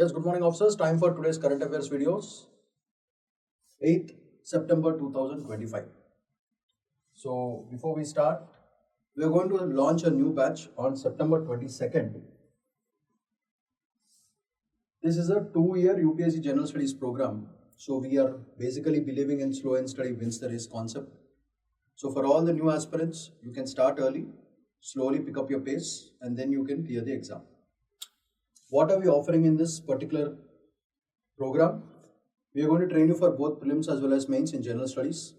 Yes, good morning, officers. Time for today's current affairs videos. 8th September 2025. So, before we start, we are going to launch a new batch on September 22nd. This is a 2-year UPSC General Studies program. So, we are basically believing in slow and steady wins the race concept. So, for all the new aspirants, you can start early, slowly pick up your pace, and then you can clear the exam. What are we offering in this particular program? We are going to train you for both prelims as well as mains in general studies.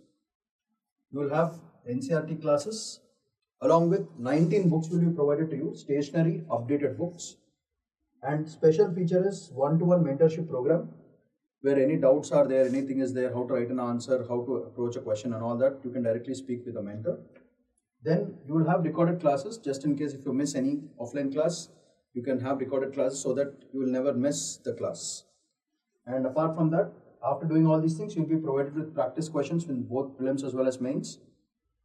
You will have NCERT classes along with 19 books will be provided to you, stationary updated books, and special feature is one-to-one mentorship program where any doubts are there, anything is there, how to write an answer, how to approach a question and all that, you can directly speak with a mentor. Then you will have recorded classes just in case if you miss any offline class, you can have recorded classes so that you will never miss the class. And apart from that, after doing all these things, you will be provided with practice questions in both prelims as well as mains.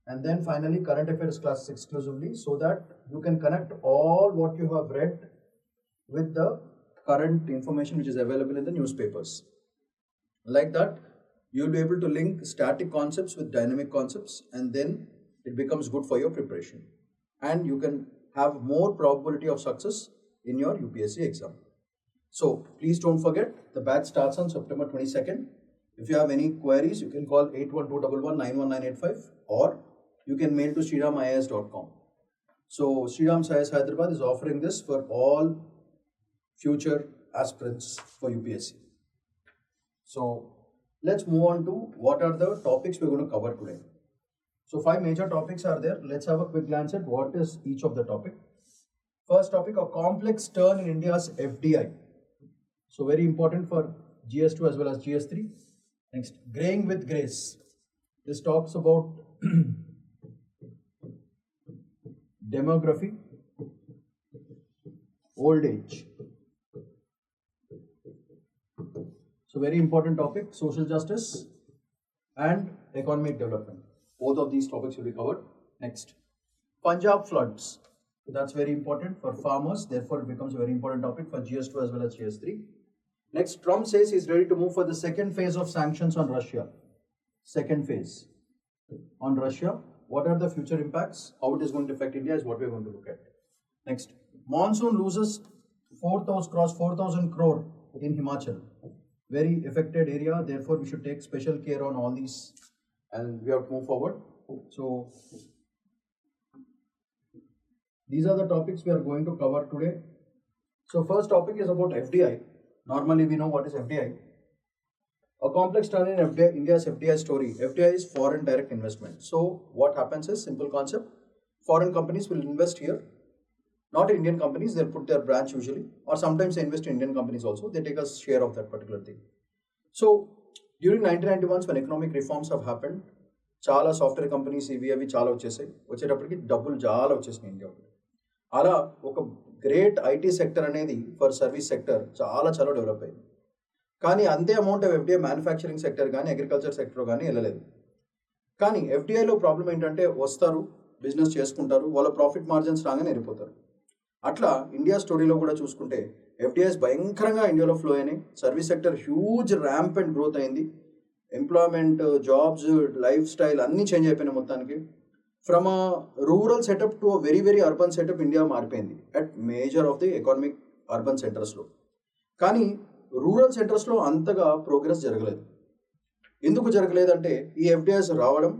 And then finally, current affairs classes exclusively so that you can connect all what you have read with the current information which is available in the newspapers. Like that, you will be able to link static concepts with dynamic concepts, and then it becomes good for your preparation. And you can have more probability of success in your UPSC exam. So please don't forget, the batch starts on September 22nd. If you have any queries, you can call 81211919985 or you can mail to sriramIAS.com. So Sriram IAS Hyderabad is offering this for all future aspirants for UPSC. So let's move on to what are the topics we're going to cover today. So 5 major topics are there. Let's have a quick glance at what is each of the topic. First topic, a complex turn in India's FDI. So very important for GS2 as well as GS3. Next, graying with grace. This talks about demography, old age. So very important topic, social justice and economic development. Both of these topics will be covered. Next, Punjab floods. That's very important for farmers. Therefore, it becomes a very important topic for GS2 as well as GS3. Next, Trump says he's ready to move for the second phase of sanctions on Russia. Second phase on Russia. What are the future impacts? How it is going to affect India is what we're going to look at. Next, monsoon loses 4,000 crore in Himachal. Very affected area. Therefore, we should take special care on all these and we have to move forward. So, these are the topics we are going to cover today. So, first topic is about FDI. Normally, we know what is FDI. A complex turn in FDI, India's FDI story. FDI is foreign direct investment. So, what happens is simple concept. Foreign companies will invest here. Not Indian companies, they'll put their branch usually. Or sometimes they invest in Indian companies also. They take a share of that particular thing. So, during 1991 when economic reforms have happened, చాలా software companies ఇవి చాలా వచ్చేసాయి. వచ్చేటప్పటికి డబ్బులు చాలా వచ్చేసినాయి ఇండియాలో. అలా ఒక గ్రేట్ ఐటీ సెక్టర్ అనేది ఫర్ సర్వీస్ సెక్టర్ చాలా డెవలప్ అయింది. కానీ అంతే amount of FDI manufacturing sector కానీ అగ్రికల్చర్ సెక్టర్ కానీ వెళ్ళలేదు. కానీ ఎఫ్డిఐలో ప్రాబ్లం ఏంటంటే వస్తారు, బిజినెస్ చేసుకుంటారు, వాళ్ళ ప్రాఫిట్ మార్జిన్స్ రాగానే వెళ్ళిపోతారు. అట్లా ఇండియా స్టోరీలో కూడా చూసుకుంటే ఎఫ్డిఐస్ భయంకరంగా ఇండియాలో ఫ్లో అయినాయి. Service sector huge ramp and growth అయింది. ఎంప్లాయ్మెంట్, జాబ్స్, లైఫ్ స్టైల్ అన్నీ చేంజ్ అయిపోయినాయి మొత్తానికి. From a rural setup to a very urban setup India మారిపోయింది at major of the economic urban సెంటర్స్లో. కానీ రూరల్ సెంటర్స్లో అంతగా ప్రోగ్రెస్ జరగలేదు. ఎందుకు జరగలేదంటే ఈ ఎఫ్డిఐస్ రావడం,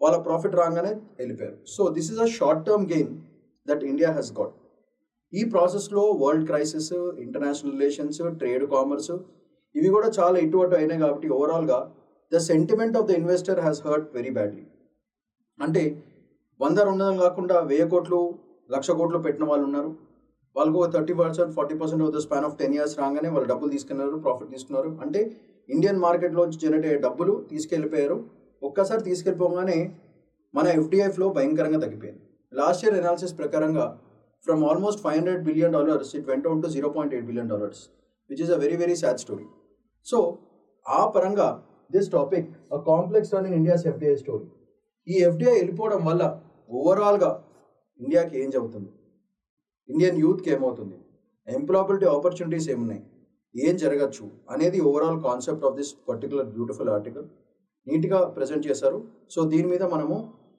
వాళ్ళ ప్రాఫిట్ రాగానే వెళ్ళిపోయారు. So this is a short term gain that India has got. ఈ ప్రాసెస్లో world crisis, international relations, trade, commerce ఇవి కూడా చాలా ఇటు అటు అయినాయి. కాబట్టి ఓవరాల్గా the sentiment of the investor has hurt very badly. అంటే 100-200 కాకుండా 1000 కోట్లు 1,00,000 కోట్లు పెట్టిన వాళ్ళు ఉన్నారు. వాళ్ళకు 30%, 40% of the span of 10 years రాగానే వాళ్ళు డబ్బులు తీసుకున్నారు, ప్రాఫిట్ తీసుకున్నారు. అంటే ఇండియన్ మార్కెట్లోంచి జనరేట్ అయ్యే డబ్బులు తీసుకెళ్ళిపోయారు. ఒక్కసారి తీసుకెళ్ళిపోగానే మన ఎఫ్డిఐ ఫ్లో భయంకరంగా తగ్గిపోయింది. లాస్ట్ ఇయర్ అనాలిసిస్ ప్రకారంగా from almost $500 billion it went down to $0.8 billion, which is a very sad story. So, ఆ పరంగా this topic a complex turn in India's FDI story. ఈ ఎఫ్డిఐ వెళ్ళిపోవడం వల్ల ఓవరాల్గా ఇండియాకి ఏం జరుగుతుంది, ఇండియన్ యూత్కి ఏమవుతుంది, ఎంప్లాయబిలిటీ ఆపర్చునిటీస్ ఏమున్నాయి, ఏం జరగచ్చు అనేది overall concept of this particular beautiful article నీట్గా ప్రజెంట్ చేశారు. సో దీని మీద మనము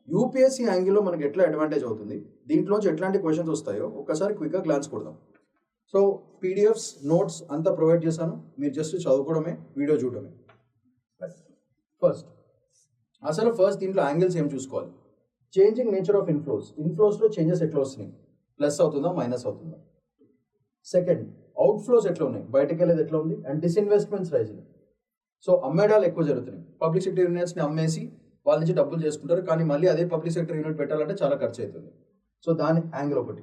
యూపీఎస్సీ యాంగిల్లో మనకి ఎట్లా అడ్వాంటేజ్ అవుతుంది, దీంట్లోంచి ఎట్లాంటి క్వశ్చన్స్ వస్తాయో ఒక్కసారి క్విక్గా గ్లాన్స్ కొడదాం. సో పీడిఎఫ్స్ నోట్స్ అంతా ప్రొవైడ్ చేశాను, మీరు జస్ట్ చదువుకోవడమే, వీడియో చూడడమే. ఫస్ట్ దీంట్లో యాంగిల్స్ ఏం చూసుకోవాలి. చేంజింగ్ నేచర్ ఆఫ్ ఇన్ఫ్లోస్లో చేంజెస్ ఎట్లా వస్తున్నాయి, ప్లస్ అవుతుందా మైనస్ అవుతుందా. సెకండ్, అవుట్ఫ్లోస్ ఎట్లా ఉన్నాయి, బయటకు వెళ్ళేది ఎట్లా ఉంది. And disinvestments rising. సో అమ్మేడాలు ఎక్కువ జరుగుతున్నాయి, పబ్లిక్ సెక్టర్ యూనిట్స్ని అమ్మేసి వాళ్ళ నుంచి డబ్బులు చేసుకుంటారు, కానీ మళ్ళీ అదే పబ్లిక్ సెక్టర్ యూనిట్ పెట్టాలంటే చాలా ఖర్చు అవుతుంది. సో దాని యాంగిల్ ఒకటి.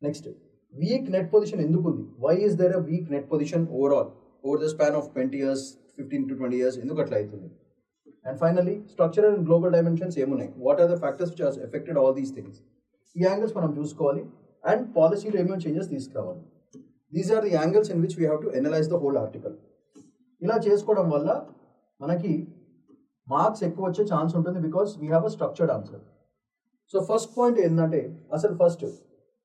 నెక్స్ట్, వీక్ నెట్ పొజిషన్ ఎందుకు ఉంది, why is there a weak net position over the span of 20 years 15 to 20 years ఎందుకు అట్లా అవుతుంది. And finally, structural and global dimensions ఏమున్నాయి, what are the factors which has affected all these things. ఈ angles మనం చూసుకోవాలి and పాలసీలో ఏమేమి changes తీసుకురావాలి. These are the angles in which we have to analyse the whole article. ఇలా చేసుకోవడం వల్ల మనకి మార్క్స్ ఎక్కువ వచ్చే ఛాన్స్ ఉంటుంది, because we have a structured answer. So first point ఏంటంటే, first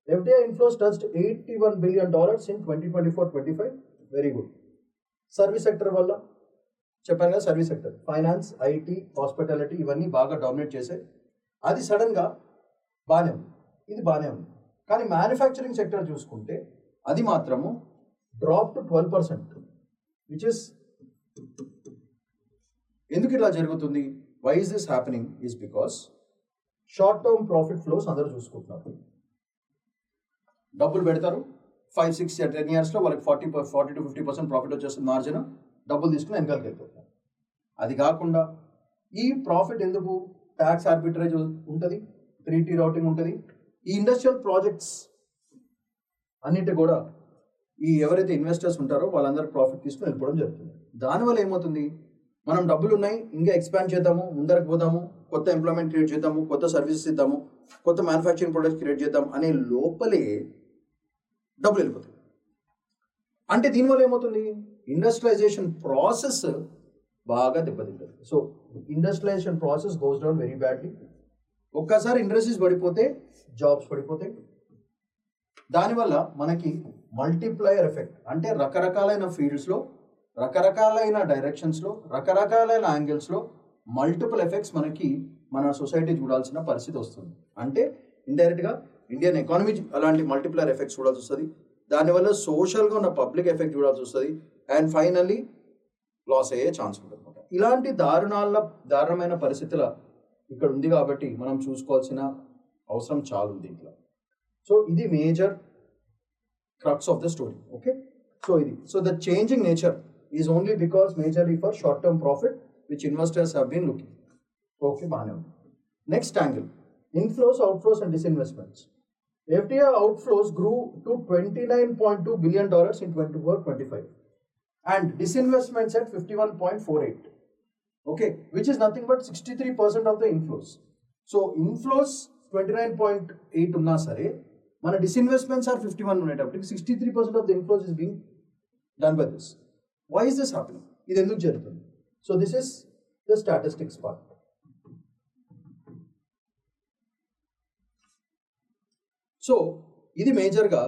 FDI inflows touched $81 billion in 2024-25. Very good. Service sector వల్ల చెప్పాను కదా, service sector, finance, IT, hospitality ఇవన్నీ బాగా డామినేట్ చేశాయి. అది సడన్గా బాగానే ఉంది, ఇది బాగానే ఉంది. కానీ మ్యానుఫ్యాక్చరింగ్ సెక్టర్ చూసుకుంటే అది మాత్రము డ్రాప్ టు 12%, విచ్ ఇస్ ఎందుకు ఇలా జరుగుతుంది, why is this happening is because short term profit flows అందరూ చూసుకుంటున్నారు. డబ్బులు పెడతారు, 5, 6, 10 yearsలో వాళ్ళకి 40 to 50% ప్రాఫిట్ వచ్చేస్తుంది మార్జిన్, డబ్బులు తీసుకుని వెనకాలకి వెళ్ళిపోతారు. అది కాకుండా ఈ ప్రాఫిట్ ఎందుకు, ట్యాక్స్ ఆర్బిట్రేజ్ ఉంటుంది, 3T రౌటింగ్ ఉంటుంది. ఈ ఇండస్ట్రియల్ ప్రాజెక్ట్స్ అన్నిటి కూడా ఈ ఎవరైతే ఇన్వెస్టర్స్ ఉంటారో వాళ్ళందరూ ప్రాఫిట్ తీసుకుని వెళ్ళిపోవడం జరుగుతుంది. దానివల్ల ఏమవుతుంది, మనం డబ్బులు ఉన్నాయి ఇంకా ఎక్స్పాండ్ చేద్దాము, ముందరకు పోదాము, కొత్త ఎంప్లాయ్మెంట్ క్రియేట్ చేద్దాము, కొత్త సర్వీసెస్ ఇద్దాము, కొత్త మ్యానుఫ్యాక్చరింగ్ ప్రొడక్ట్స్ క్రియేట్ చేద్దాం అనే లోపలే డబ్బులు వెళ్ళిపోతాయి. అంటే దీనివల్ల ఏమవుతుంది, ఇండస్ట్రియలైజేషన్ ప్రాసెస్ బాగా దెబ్బతింటుంది. So industrialisation process goes down very badly. ఒక్కసారి ఇండస్ట్రీస్ పడిపోతే జాబ్స్ పడిపోతాయి. దానివల్ల మనకి మల్టిప్లయర్ ఎఫెక్ట్, అంటే రకరకాలైన ఫీల్డ్స్లో, రకరకాలైన డైరెక్షన్స్లో, రకరకాలైన యాంగిల్స్లో మల్టిపుల్ ఎఫెక్ట్స్ మనకి మన సొసైటీ చూడాల్సిన పరిస్థితి వస్తుంది. అంటే ఇండైరెక్ట్గా ఇండియన్ ఎకానమీ అలాంటి మల్టిప్లర్ ఎఫెక్ట్స్ చూడాల్సి వస్తుంది. దానివల్ల సోషల్గా ఉన్న పబ్లిక్ ఎఫెక్ట్ చూడాల్సి వస్తుంది. అండ్ ఫైనల్లీ లాస్ అయ్యే ఛాన్స్ ఉంటుంది అనమాట. ఇలాంటి దారుణమైన పరిస్థితుల ఇక్కడ ఉంది కాబట్టి మనం చూసుకోవాల్సిన అవసరం చాలా ఉంది ఇట్లా. సో ఇది major crux of the story. Okay, so the changing nature is only because majorly for short term profit which investors have been looking. Okay, బాగానే ఉంది. Next angle, inflows, outflows and disinvestments. FDI outflows grew to $29.2 billion in 24-25 and disinvestments at 51.48. Okay, which is nothing but 63% of the inflows. So inflows 29.8 unna sare, mana disinvestments are 51 unetaptiki 63% of the inflows is being done by this. Why is this happening? Idu enduku jarugutundi? So this is the statistics part. So ఇది మేజర్గా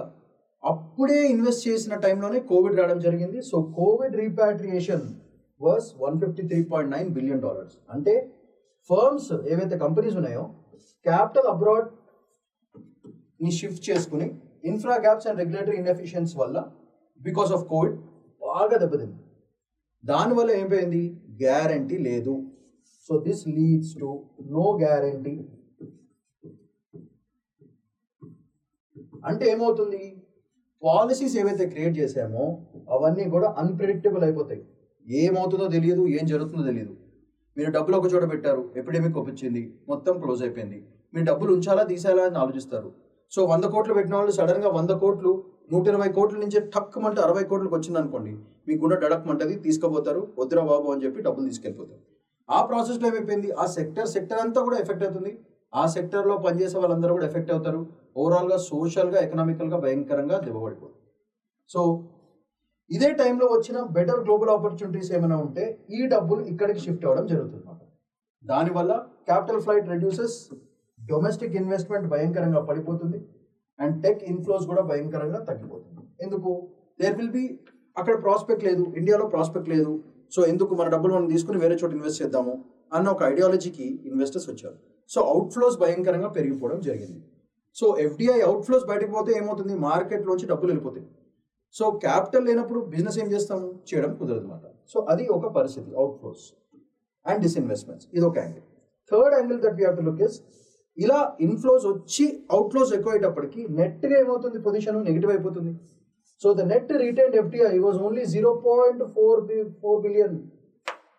అప్పుడే invest చేసిన టైంలోనే Covid రావడం జరిగింది. So Covid repatriation was $153.9 billion. అంటే firms ఏవైతే companies ఉన్నాయో క్యాపిటల్ అబ్రాడ్ ని షిఫ్ట్ చేసుకుని ఇన్ఫ్రా గ్యాప్స్ అండ్ రెగ్యులేటరీ ఇన్ఎఫిషియన్స్ వల్ల బికాస్ ఆఫ్ కోవిడ్ బాగా దెబ్బతింది. దానివల్ల ఏమైపోయింది, గ్యారంటీ లేదు. So this leads to know guarantee. అంటే ఏమవుతుంది, పాలసీస్ ఏవైతే క్రియేట్ చేసామో అవన్నీ కూడా అన్ప్రెడిక్టబుల్ అయిపోతాయి. ఏమవుతుందో తెలియదు, ఏం జరుగుతుందో తెలియదు. మీరు డబ్బులు ఒక చోట పెట్టారు, ఎపిడెమిక్ వచ్చింది, మొత్తం క్లోజ్ అయిపోయింది. మీరు డబ్బులు ఉంచాలా తీసేయాలా అని ఆలోచిస్తారు. సో 100 కోట్లు పెట్టిన వాళ్ళు సడన్గా 100 కోట్లు 120 కోట్ల నుంచి టక్కుమంటే 60 కోట్లకు వచ్చింది అనుకోండి, మీకు కూడా డడక్మంటది, తీసుకుపోతారు, వద్దురా బాబు అని చెప్పి డబ్బులు తీసుకెళ్ళిపోతారు. ఆ ప్రాసెస్లో ఏమైపోయింది, ఆ సెక్టర్ అంతా కూడా ఎఫెక్ట్ అవుతుంది. ఆ సెక్టర్లో పనిచేసే వాళ్ళందరూ కూడా ఎఫెక్ట్ అవుతారు. ఓవరాల్గా సోషల్గా ఎకనామికల్గా భయంకరంగా దెబ్బపడిపోతుంది. సో ఇదే టైంలో వచ్చిన బెటర్ గ్లోబల్ ఆపర్చునిటీస్ ఏమైనా ఉంటే ఈ డబ్బులు ఇక్కడికి షిఫ్ట్ అవ్వడం జరుగుతుంది అన్నమాట. దానివల్ల capital flight reduces, domestic investment భయంకరంగా పడిపోతుంది, అండ్ టెక్ ఇన్ఫ్లోస్ కూడా భయంకరంగా తగ్గిపోతుంది. ఎందుకు? దేర్ విల్ బి అక్కడ ప్రాస్పెక్ట్ లేదు, ఇండియాలో ప్రాస్పెక్ట్ లేదు, సో ఎందుకు మన డబ్బులు మనం తీసుకుని వేరే చోట ఇన్వెస్ట్ చేద్దాము అన్న ఒక ఐడియాలజీకి ఇన్వెస్టర్స్ వచ్చారు. సో అవుట్ఫ్లోస్ భయంకరంగా పెరిగిపోవడం జరిగింది. సో ఎఫ్డిఐ అవుట్ఫ్లోస్ బయటకు పోతే ఏమవుతుంది? మార్కెట్లోంచి డబ్బులు వెళ్ళిపోతాయి. సో క్యాపిటల్ లేనప్పుడు బిజినెస్ ఏం చేస్తాము? చేయడం కుదరదు అనమాట. సో అది ఒక పరిస్థితి, అవుట్ఫ్లోస్ అండ్ డిస్ఇన్వెస్ట్మెంట్స్. ఇది ఒక angle. Third angle that we have to look is, ఇలా ఇన్ఫ్లోస్ వచ్చి అవుట్ఫ్లోస్ ఎక్కువ అయ్యేటప్పటికి నెట్గా ఏమవుతుంది? పొజిషన్ నెగిటివ్ అయిపోతుంది. So the net retained FDI was only 0.4 billion.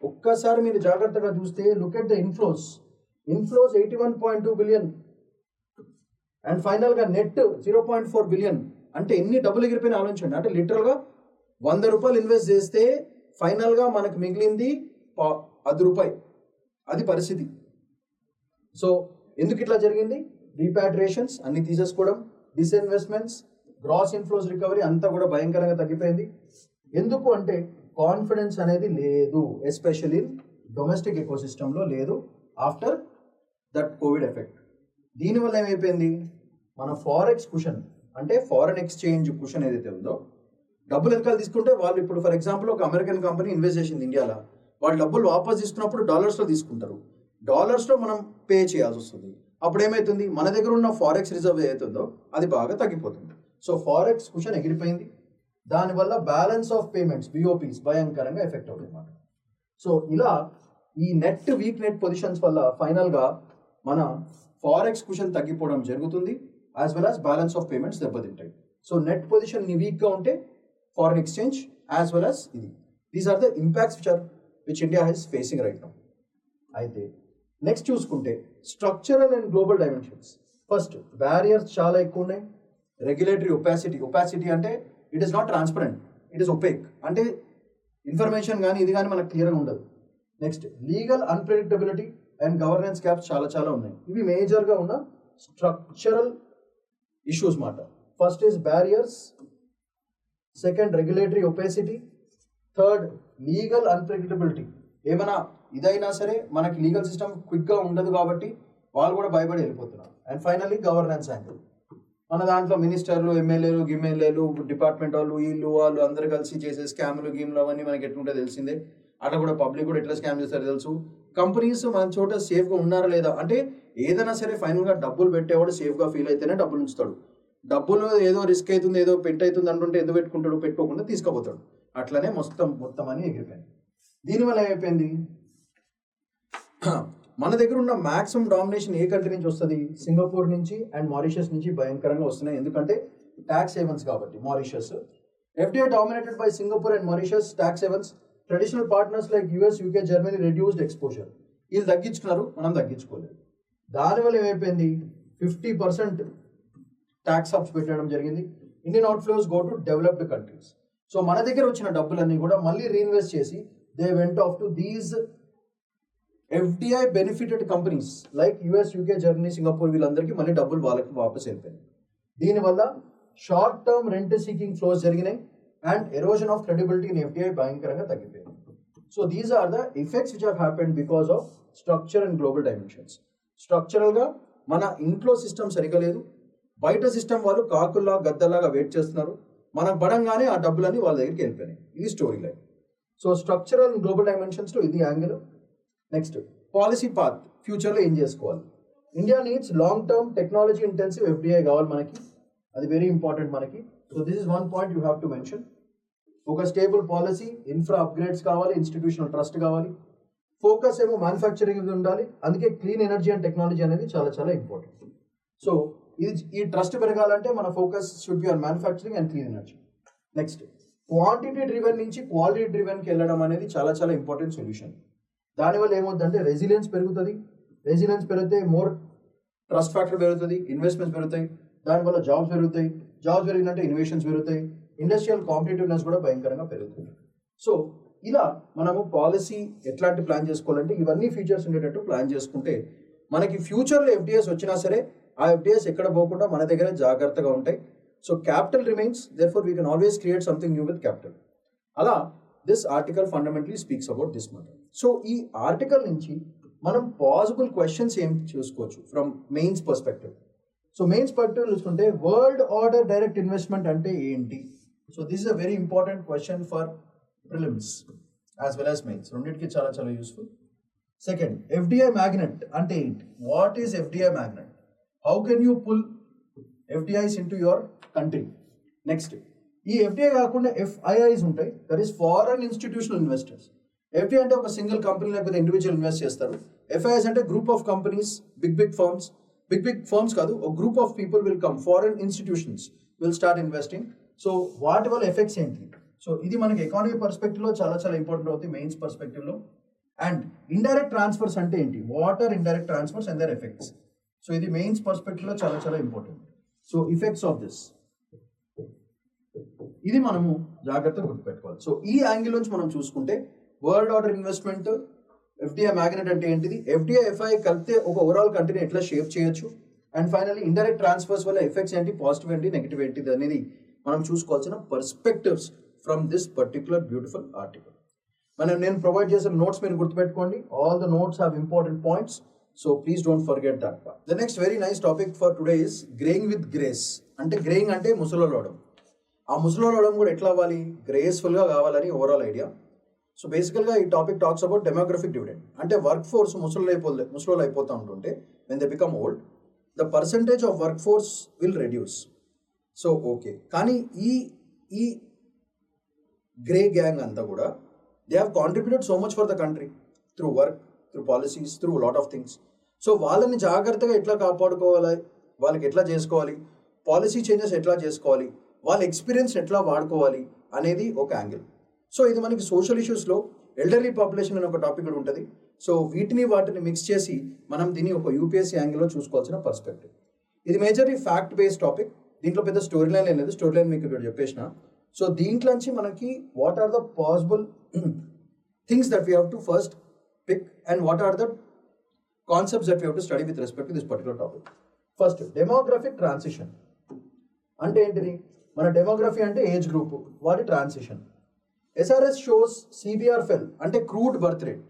ఒక్కసారి మీరు జాగ్రత్తగా చూస్తే look at the inflows 81.2 billion and ఫైనల్గా నెట్ 0.4 బిలియన్. అంటే ఎన్ని డబ్బులు ఎగిరిపోయినా ఆలోచించండి. అంటే లిటరల్గా 100 రూపాయలు ఇన్వెస్ట్ చేస్తే ఫైనల్గా మనకు మిగిలింది 10 రూపాయలు. అది పరిస్థితి. సో ఎందుకు ఇట్లా జరిగింది? రీపాట్రియేషన్స్ అన్ని తీసేసుకోవడం, డిస్ఇన్వెస్ట్మెంట్స్, గ్రాస్ ఇన్ఫ్లోస్ రికవరీ అంతా కూడా భయంకరంగా తగ్గిపోయింది. ఎందుకు అంటే కాన్ఫిడెన్స్ అనేది లేదు, ఎస్పెషల్లీ డొమెస్టిక్ ఎకోసిస్టంలో లేదు ఆఫ్టర్ దట్ కోవిడ్ ఎఫెక్ట్. దీనివల్ల ఏమైపోయింది? మన ఫారెక్స్ కుషన్ అంటే ఫారెన్ ఎక్స్చేంజ్ కుషన్ ఏదైతే ఉందో, డబ్బులు వెనకాల తీసుకుంటే వాళ్ళు ఇప్పుడు ఫర్ ఎగ్జాంపుల్ ఒక అమెరికన్ కంపెనీ ఇన్వెస్ట్ చేసింది ఇండియాలో, వాళ్ళు డబ్బులు వాపస్ తీసుకున్నప్పుడు డాలర్స్లో తీసుకుంటారు, డాలర్స్లో మనం పే చేయాల్సి వస్తుంది. అప్పుడు ఏమవుతుంది? మన దగ్గర ఉన్న ఫారెక్స్ రిజర్వ్ ఏదైతుందో అది బాగా తగ్గిపోతుంది. సో ఫారెక్స్ కుషన్ ఎగిరిపోయింది. దానివల్ల బ్యాలెన్స్ ఆఫ్ పేమెంట్స్ బిఓపీస్ భయంకరంగా ఎఫెక్ట్ అవుతుంది అన్నమాట. సో ఇలా ఈ వీక్ నెట్ పొజిషన్స్ వల్ల ఫైనల్గా మన ఫారెక్స్ కుషన్ తగ్గిపోవడం జరుగుతుంది, as well as balance of payments దెబ్బతింటాయి. సో నెట్ పొజిషన్ వీక్గా ఉంటే foreign exchange as well as ఇది, these are the impacts which India has facing right now. అయితే నెక్స్ట్ చూసుకుంటే structural and global dimensions. First barriers చాలా ఎక్కువ ఉన్నాయి. Regulatory opacity అంటే it is not transparent, it is opaque. అంటే information కానీ ఇది కానీ మనకు క్లియర్గా ఉండదు. Next legal unpredictability and governance gaps చాలా ఉన్నాయి. ఇవి మేజర్గా ఉన్న స్ట్రక్చరల్ ఇష్యూస్ మాట. First is barriers, second regulatory opacity, third legal unpredictability. ఏమైనా ఇదైనా సరే మనకి లీగల్ సిస్టమ్ క్విక్గా ఉండదు కాబట్టి వాళ్ళు కూడా భయపడి వెళ్ళిపోతున్నారు. And finally governance angle. మన దాంట్లో మినిస్టర్లు, ఎమ్మెల్యేలు, డిపార్ట్మెంట్ వాళ్ళు అందరూ కలిసి చేసే స్కామ్లు అవన్నీ మనకి ఎట్లుంటే తెలిసిందే. అట్లా కూడా పబ్లిక్ కూడా ఎట్లా స్కామ్ చేస్తారో తెలుసు. కంపెనీస్ మన చోట సేఫ్గా ఉన్నారా లేదా అంటే ఏదైనా సరే ఫైనల్గా డబ్బులు పెట్టేవాడు సేఫ్గా ఫీల్ అయితేనే డబ్బులు ఉంచుతాడు. డబ్బులు ఏదో రిస్క్ అవుతుంది, ఏదో అవుతుంది అంటుంటే ఎందుకు పెట్టుకుంటాడు? పెట్టుకోకుండా తీసుకుపోతాడు. అట్లనే మొత్తం అని ఎగిరిపోయింది. దీనివల్ల ఏమైపోయింది? మన దగ్గర ఉన్న మ్యాక్సిమం డామినేషన్ ఏ కంట్రీ నుంచి వస్తుంది? సింగపూర్ నుంచి అండ్ మారిషస్ నుంచి భయంకరంగా వస్తున్నాయి. ఎందుకంటే ట్యాక్స్ హేవన్స్ కాబట్టి. Mauritius FDI dominated by Singapore and Mauritius tax havens. Traditional partners like US, UK, Germany reduced exposure. వీళ్ళు తగ్గించుకున్నారు, మనం తగ్గించుకోలేదు. దానివల్ల ఏమైపోయింది? 50% ట్యాక్స్ హబ్స్ పెట్టడం జరిగింది. Indian outflows go to developed countries. So మన దగ్గర వచ్చిన డబ్బులన్నీ కూడా మళ్ళీ రీఇన్వెస్ట్ చేసి they went off to these FDI benefited companies like US, UK, Germany, Singapore వీళ్ళందరికీ మళ్ళీ డబ్బులు వాళ్ళకి వాపస్ వెళ్ళిపోయింది. దీనివల్ల short term rent seeking flows జరిగినాయి and erosion of credibility in FDI భయంకరంగా తగ్గిపోయింది. So these are the effects which have happened because of structure and global dimensions. స్ట్రక్చరల్గా మన ఇంట్లో సిస్టమ్ సరిగా లేదు, బయట సిస్టమ్ వాళ్ళు కాకుల్లా గద్దలాగా వెయిట్ చేస్తున్నారు. మనకు పడంగానే ఆ డబ్బులన్నీ వాళ్ళ దగ్గరికి వెళ్ళిపోయినాయి. ఇది story line. So structural and global డైమెన్షన్స్లో ఇది యాంగిల్. నెక్స్ట్ పాలసీ పాత్, ఫ్యూచర్లో ఏం చేసుకోవాలి? India needs long term technology intensive FDI కావాలి మనకి, అది వెరీ ఇంపార్టెంట్ మనకి. So this is one point you have to mention. ఒక స్టేబుల్ పాలసీ, ఇన్ఫ్రా అప్గ్రేడ్స్ కావాలి, ఇన్స్టిట్యూషనల్ ట్రస్ట్ కావాలి, ఫోకస్ ఏమో మ్యానుఫ్యాక్చరింగ్ మీద ఉండాలి. అందుకే క్లీన్ ఎనర్జీ అండ్ టెక్నాలజీ అనేది చాలా ఇంపార్టెంట్. సో ఈ ట్రస్ట్ పెరగాలంటే మన focus should be on manufacturing and clean energy. Next quantity driven నుంచి క్వాలిటీ డ్రివెన్కి వెళ్ళడం అనేది చాలా ఇంపార్టెంట్ సొల్యూషన్. దానివల్ల ఏమవుతుందంటే రెసిలియన్స్ పెరుగుతుంది. రెసిలియన్స్ పెరిగితే మోర్ ట్రస్ట్ ఫ్యాక్టర్ పెరుగుతుంది, ఇన్వెస్ట్మెంట్స్ పెరుగుతాయి, దానివల్ల జాబ్స్ పెరుగుతాయి. జాబ్స్ పెరిగినంటే ఇన్వెషన్స్ పెరుగుతాయి, ఇండస్ట్రియల్ కాంపిటేటివ్నెస్ కూడా భయంకరంగా పెరుగుతుంది. సో ఇలా మనము పాలసీ ఎట్లాంటి ప్లాన్ చేసుకోవాలంటే ఇవన్నీ ఫీచర్స్ ఉండేటట్టు ప్లాన్ చేసుకుంటే మనకి ఫ్యూచర్లో ఎఫ్డిఎస్ వచ్చినా సరే ఆ ఎఫ్డిఎస్ ఎక్కడ పోకుండా మన దగ్గర జాగ్రత్తగా ఉంటాయి. So capital remains, therefore we can always create something new with capital. అలా this article fundamentally speaks about this matter. So ఈ ఆర్టికల్ నుంచి మనం పాసిబుల్ క్వశ్చన్స్ ఏం చూసుకోవచ్చు from mains perspective. So mains perspective చూసుకుంటే వరల్డ్ ఆర్డర్ డైరెక్ట్ ఇన్వెస్ట్మెంట్ అంటే ఏంటి? So this is a very important question for prelims as well as mains, రెండింటికి చాలా చాలా యూస్ఫుల్. సెకండ్, ఎఫ్డిఐ మ్యాగ్నెట్ అంటే ఏంటి? What is FDI magnet? How can you pull FDIs into your country? Next, ఈ FDI కాకుండా FIIs ఉంటాయి, that is foreign institutional investors. FDI అంటే ఒక సింగిల్ కంపెనీ లేకపోతే ఇండివిజువల్ ఇన్వెస్ట్ చేస్తారు. ఎఫ్ఐఐస్ అంటే group of companies, big firms కాదు, ఒక group of people will come, foreign institutions will start investing. So వాటి వల్ల ఎఫెక్ట్స్ ఏంటి? సో ఇది మనకి ఎకానమీ పర్స్పెక్టివ్లో చాలా చాలా ఇంపార్టెంట్ అవుతుంది, మెయిన్స్ పర్స్పెక్టివ్లో. అండ్ ఇండైరెక్ట్ ట్రాన్స్ఫర్స్ అంటే ఏంటి? What are indirect transfers and their effects? So ఇది మెయిన్స్ పర్స్పెక్టివ్లో చాలా చాలా important. So effects of this, ఇది మనము జాగ్రత్తగా గుర్తుపెట్టుకోవాలి. సో ఈ యాంగిల్ నుంచి మనం చూసుకుంటే world order investment, FDI magnet అంటే ఏంటిది, ఎఫ్డిఐ ఎఫ్ఐ కలిపితే ఒక ఓవరాల్ కంట్రీని ఎట్లా షేప్ చేయొచ్చు, అండ్ ఫైనల్లీ ఇండైరెక్ట్ ట్రాన్స్ఫర్స్ వల్ల ఎఫెక్ట్స్ ఏంటి, పాజిటివ్ ఏంటి, నెగిటివ్ ఏంటిది అనేది మనం చూసుకోవాల్సిన perspectives from this particular beautiful article. నేను ప్రొవైడ్ చేసిన నోట్స్ మీరు గుర్తుపెట్టుకోండి. All the notes have important points, so please don't forget that part. The next very nice topic for today is greying with grace. అంటే greying అంటే ముసలోళ్ళు అవడం. ఆ ముసలోళ్ళు అవడం కూడా ఎట్లా అవ్వాలి? గ్రేస్ఫుల్గా కావాలని ఓవరాల్ ఐడియా. సో బేసికల్గా ఈ topic talks about demographic dividend. అంటే వర్క్ ఫోర్స్ ముసలోళ్ళు అయిపోతూ ఉంటుంటే when they become old, the percentage of work force will reduce. So okay, కానీ ఈ గ్రే గ్యాంగ్ అంతా కూడా they have contributed so much for the country through work, through policies, through lot of things. So వాళ్ళని జాగ్రత్తగా ఎట్లా కాపాడుకోవాలి, వాళ్ళకి ఎట్లా చేసుకోవాలి, పాలసీ చేంజెస్ ఎట్లా చేసుకోవాలి, వాళ్ళ ఎక్స్పీరియన్స్ ఎట్లా వాడుకోవాలి అనేది ఒక యాంగిల్. సో ఇది మనకి సోషల్ ఇష్యూస్లో ఎల్డర్లీ పాపులేషన్ అనే ఒక టాపిక్ కూడా ఉంటుంది. సో వాటిని మిక్స్ చేసి మనం దీన్ని ఒక యూపీఎస్సీ యాంగిల్లో చూసుకోవాల్సిన పర్స్పెక్టివ్. ఇది మేజర్లీ ఫ్యాక్ట్ బేస్డ్ టాపిక్. దీంట్లో పెద్ద స్టోరీ లైన్ లేదు, స్టోరీ లైన్ మీకు ఇక్కడ చెప్పేసిన. సో దీంట్లోంచి మనకి what are the possible things that we have to first pick and what are the concepts that we have to study with respect to this particular topic. First, demographic transition అంటే ఏంటిది? మన demography అంటే age group, వాటి transition. SRS shows CBR fell, అంటే crude birth rate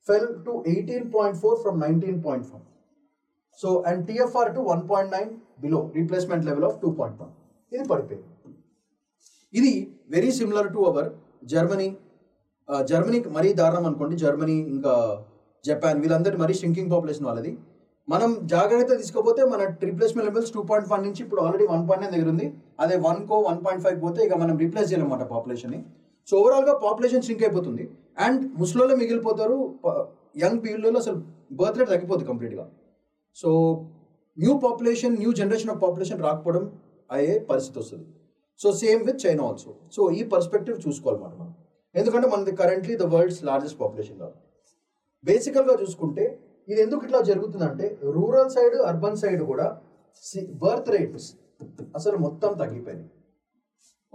fell to 18.4 from 19.4. So and TFR to 1.9 below replacement level of 2.1. ఇది పడిపోయింది. ఇది very similar to our జర్మనీకి మరీ దారుణం అనుకోండి. జర్మనీ ఇంకా జపాన్ వీళ్ళందరి మరీ షింకింగ్ పాపులేషన్ వాళ్ళది. మనం జాగ్రత్త తీసుకోపోతే మన రీప్లేస్మెంట్ లెవెల్స్ 2.1 నుంచి ఇప్పుడు ఆల్రెడీ 1.9 దగ్గర ఉంది. అదే 1.5 పోతే ఇక మనం రీప్లేస్ చేయలేమన్నమాట పాపులేషన్ని. సో ఓవరాల్గా పాపులేషన్ ష్రింక్ అయిపోతుంది అండ్ ముసలోళ్ళే మిగిలిపోతారు. యంగ్ పీపుల్లో అసలు బర్త్ రేట్ తగ్గిపోతుంది కంప్లీట్గా. So new generation of population రాకపోవడం అయ్యే పరిస్థితి వస్తుంది. So same with China also. So ఈ పర్స్పెక్టివ్ చూసుకోవాలన్నమాట మనం, ఎందుకంటే మనది currently the world's largest population కాబట్టి. బేసికల్గా చూసుకుంటే ఇది ఎందుకు ఇట్లా జరుగుతుందంటే రూరల్ సైడ్, అర్బన్ సైడ్ కూడా బర్త్ రేట్స్ అసలు మొత్తం తగ్గిపోయినాయి.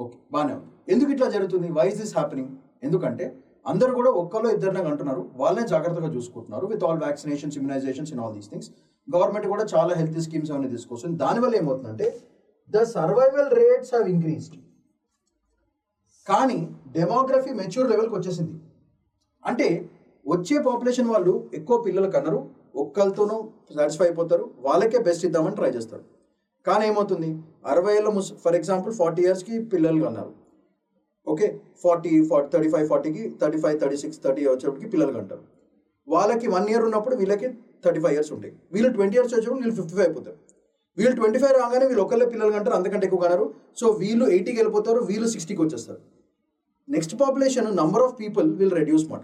ఓకే, బాగానే ఉంది. ఎందుకు ఇట్లా జరుగుతుంది? Why is this happening? ఎందుకంటే అందరూ కూడా ఒక్కలో ఇద్దరినే అంటున్నారు, వాళ్ళనే జాగ్రత్తగా చూసుకుంటున్నారు with all vaccinations, immunizations in all these things. Government కూడా చాలా హెల్త్ స్కీమ్స్ అవన్నీ తీసుకొస్తుంది. దానివల్ల ఏమవుతుందంటే the survival rates have increased. కానీ డెమోగ్రఫీ మెచ్యూర్ లెవెల్కి వచ్చేసింది. అంటే వచ్చే పాపులేషన్ వాళ్ళు ఎక్కువ పిల్లలు కన్నారు, ఒక్కరితోనూ సాటిస్ఫై అయిపోతారు, వాళ్ళకే బెస్ట్ ఇద్దామని ట్రై చేస్తారు. కానీ ఏమవుతుంది, 60 ఏళ్ళ ఫర్ ఎగ్జాంపుల్ 40 ఇయర్స్కి పిల్లలు కన్నారు. ఓకే, 35, 40కి 35, 36, 30 వచ్చేప్పటికి పిల్లలు కంటారు. వాళ్ళకి 1 year ఉన్నప్పుడు వీళ్ళకి 35 years ఉంటాయి. వీళ్ళు 20 years వచ్చేప్పుడు వీళ్ళు 55 అయిపోతారు. వీళ్ళు 25 రాగానే వీళ్ళు ఒకళ్ళే పిల్లలు కంటారు, అంతకంటే ఎక్కువ కన్నారు. సో వీళ్ళు 80కి వెళ్ళిపోతారు, వీళ్ళు 60కి వచ్చేస్తారు. Next population number of people will reduce మాట.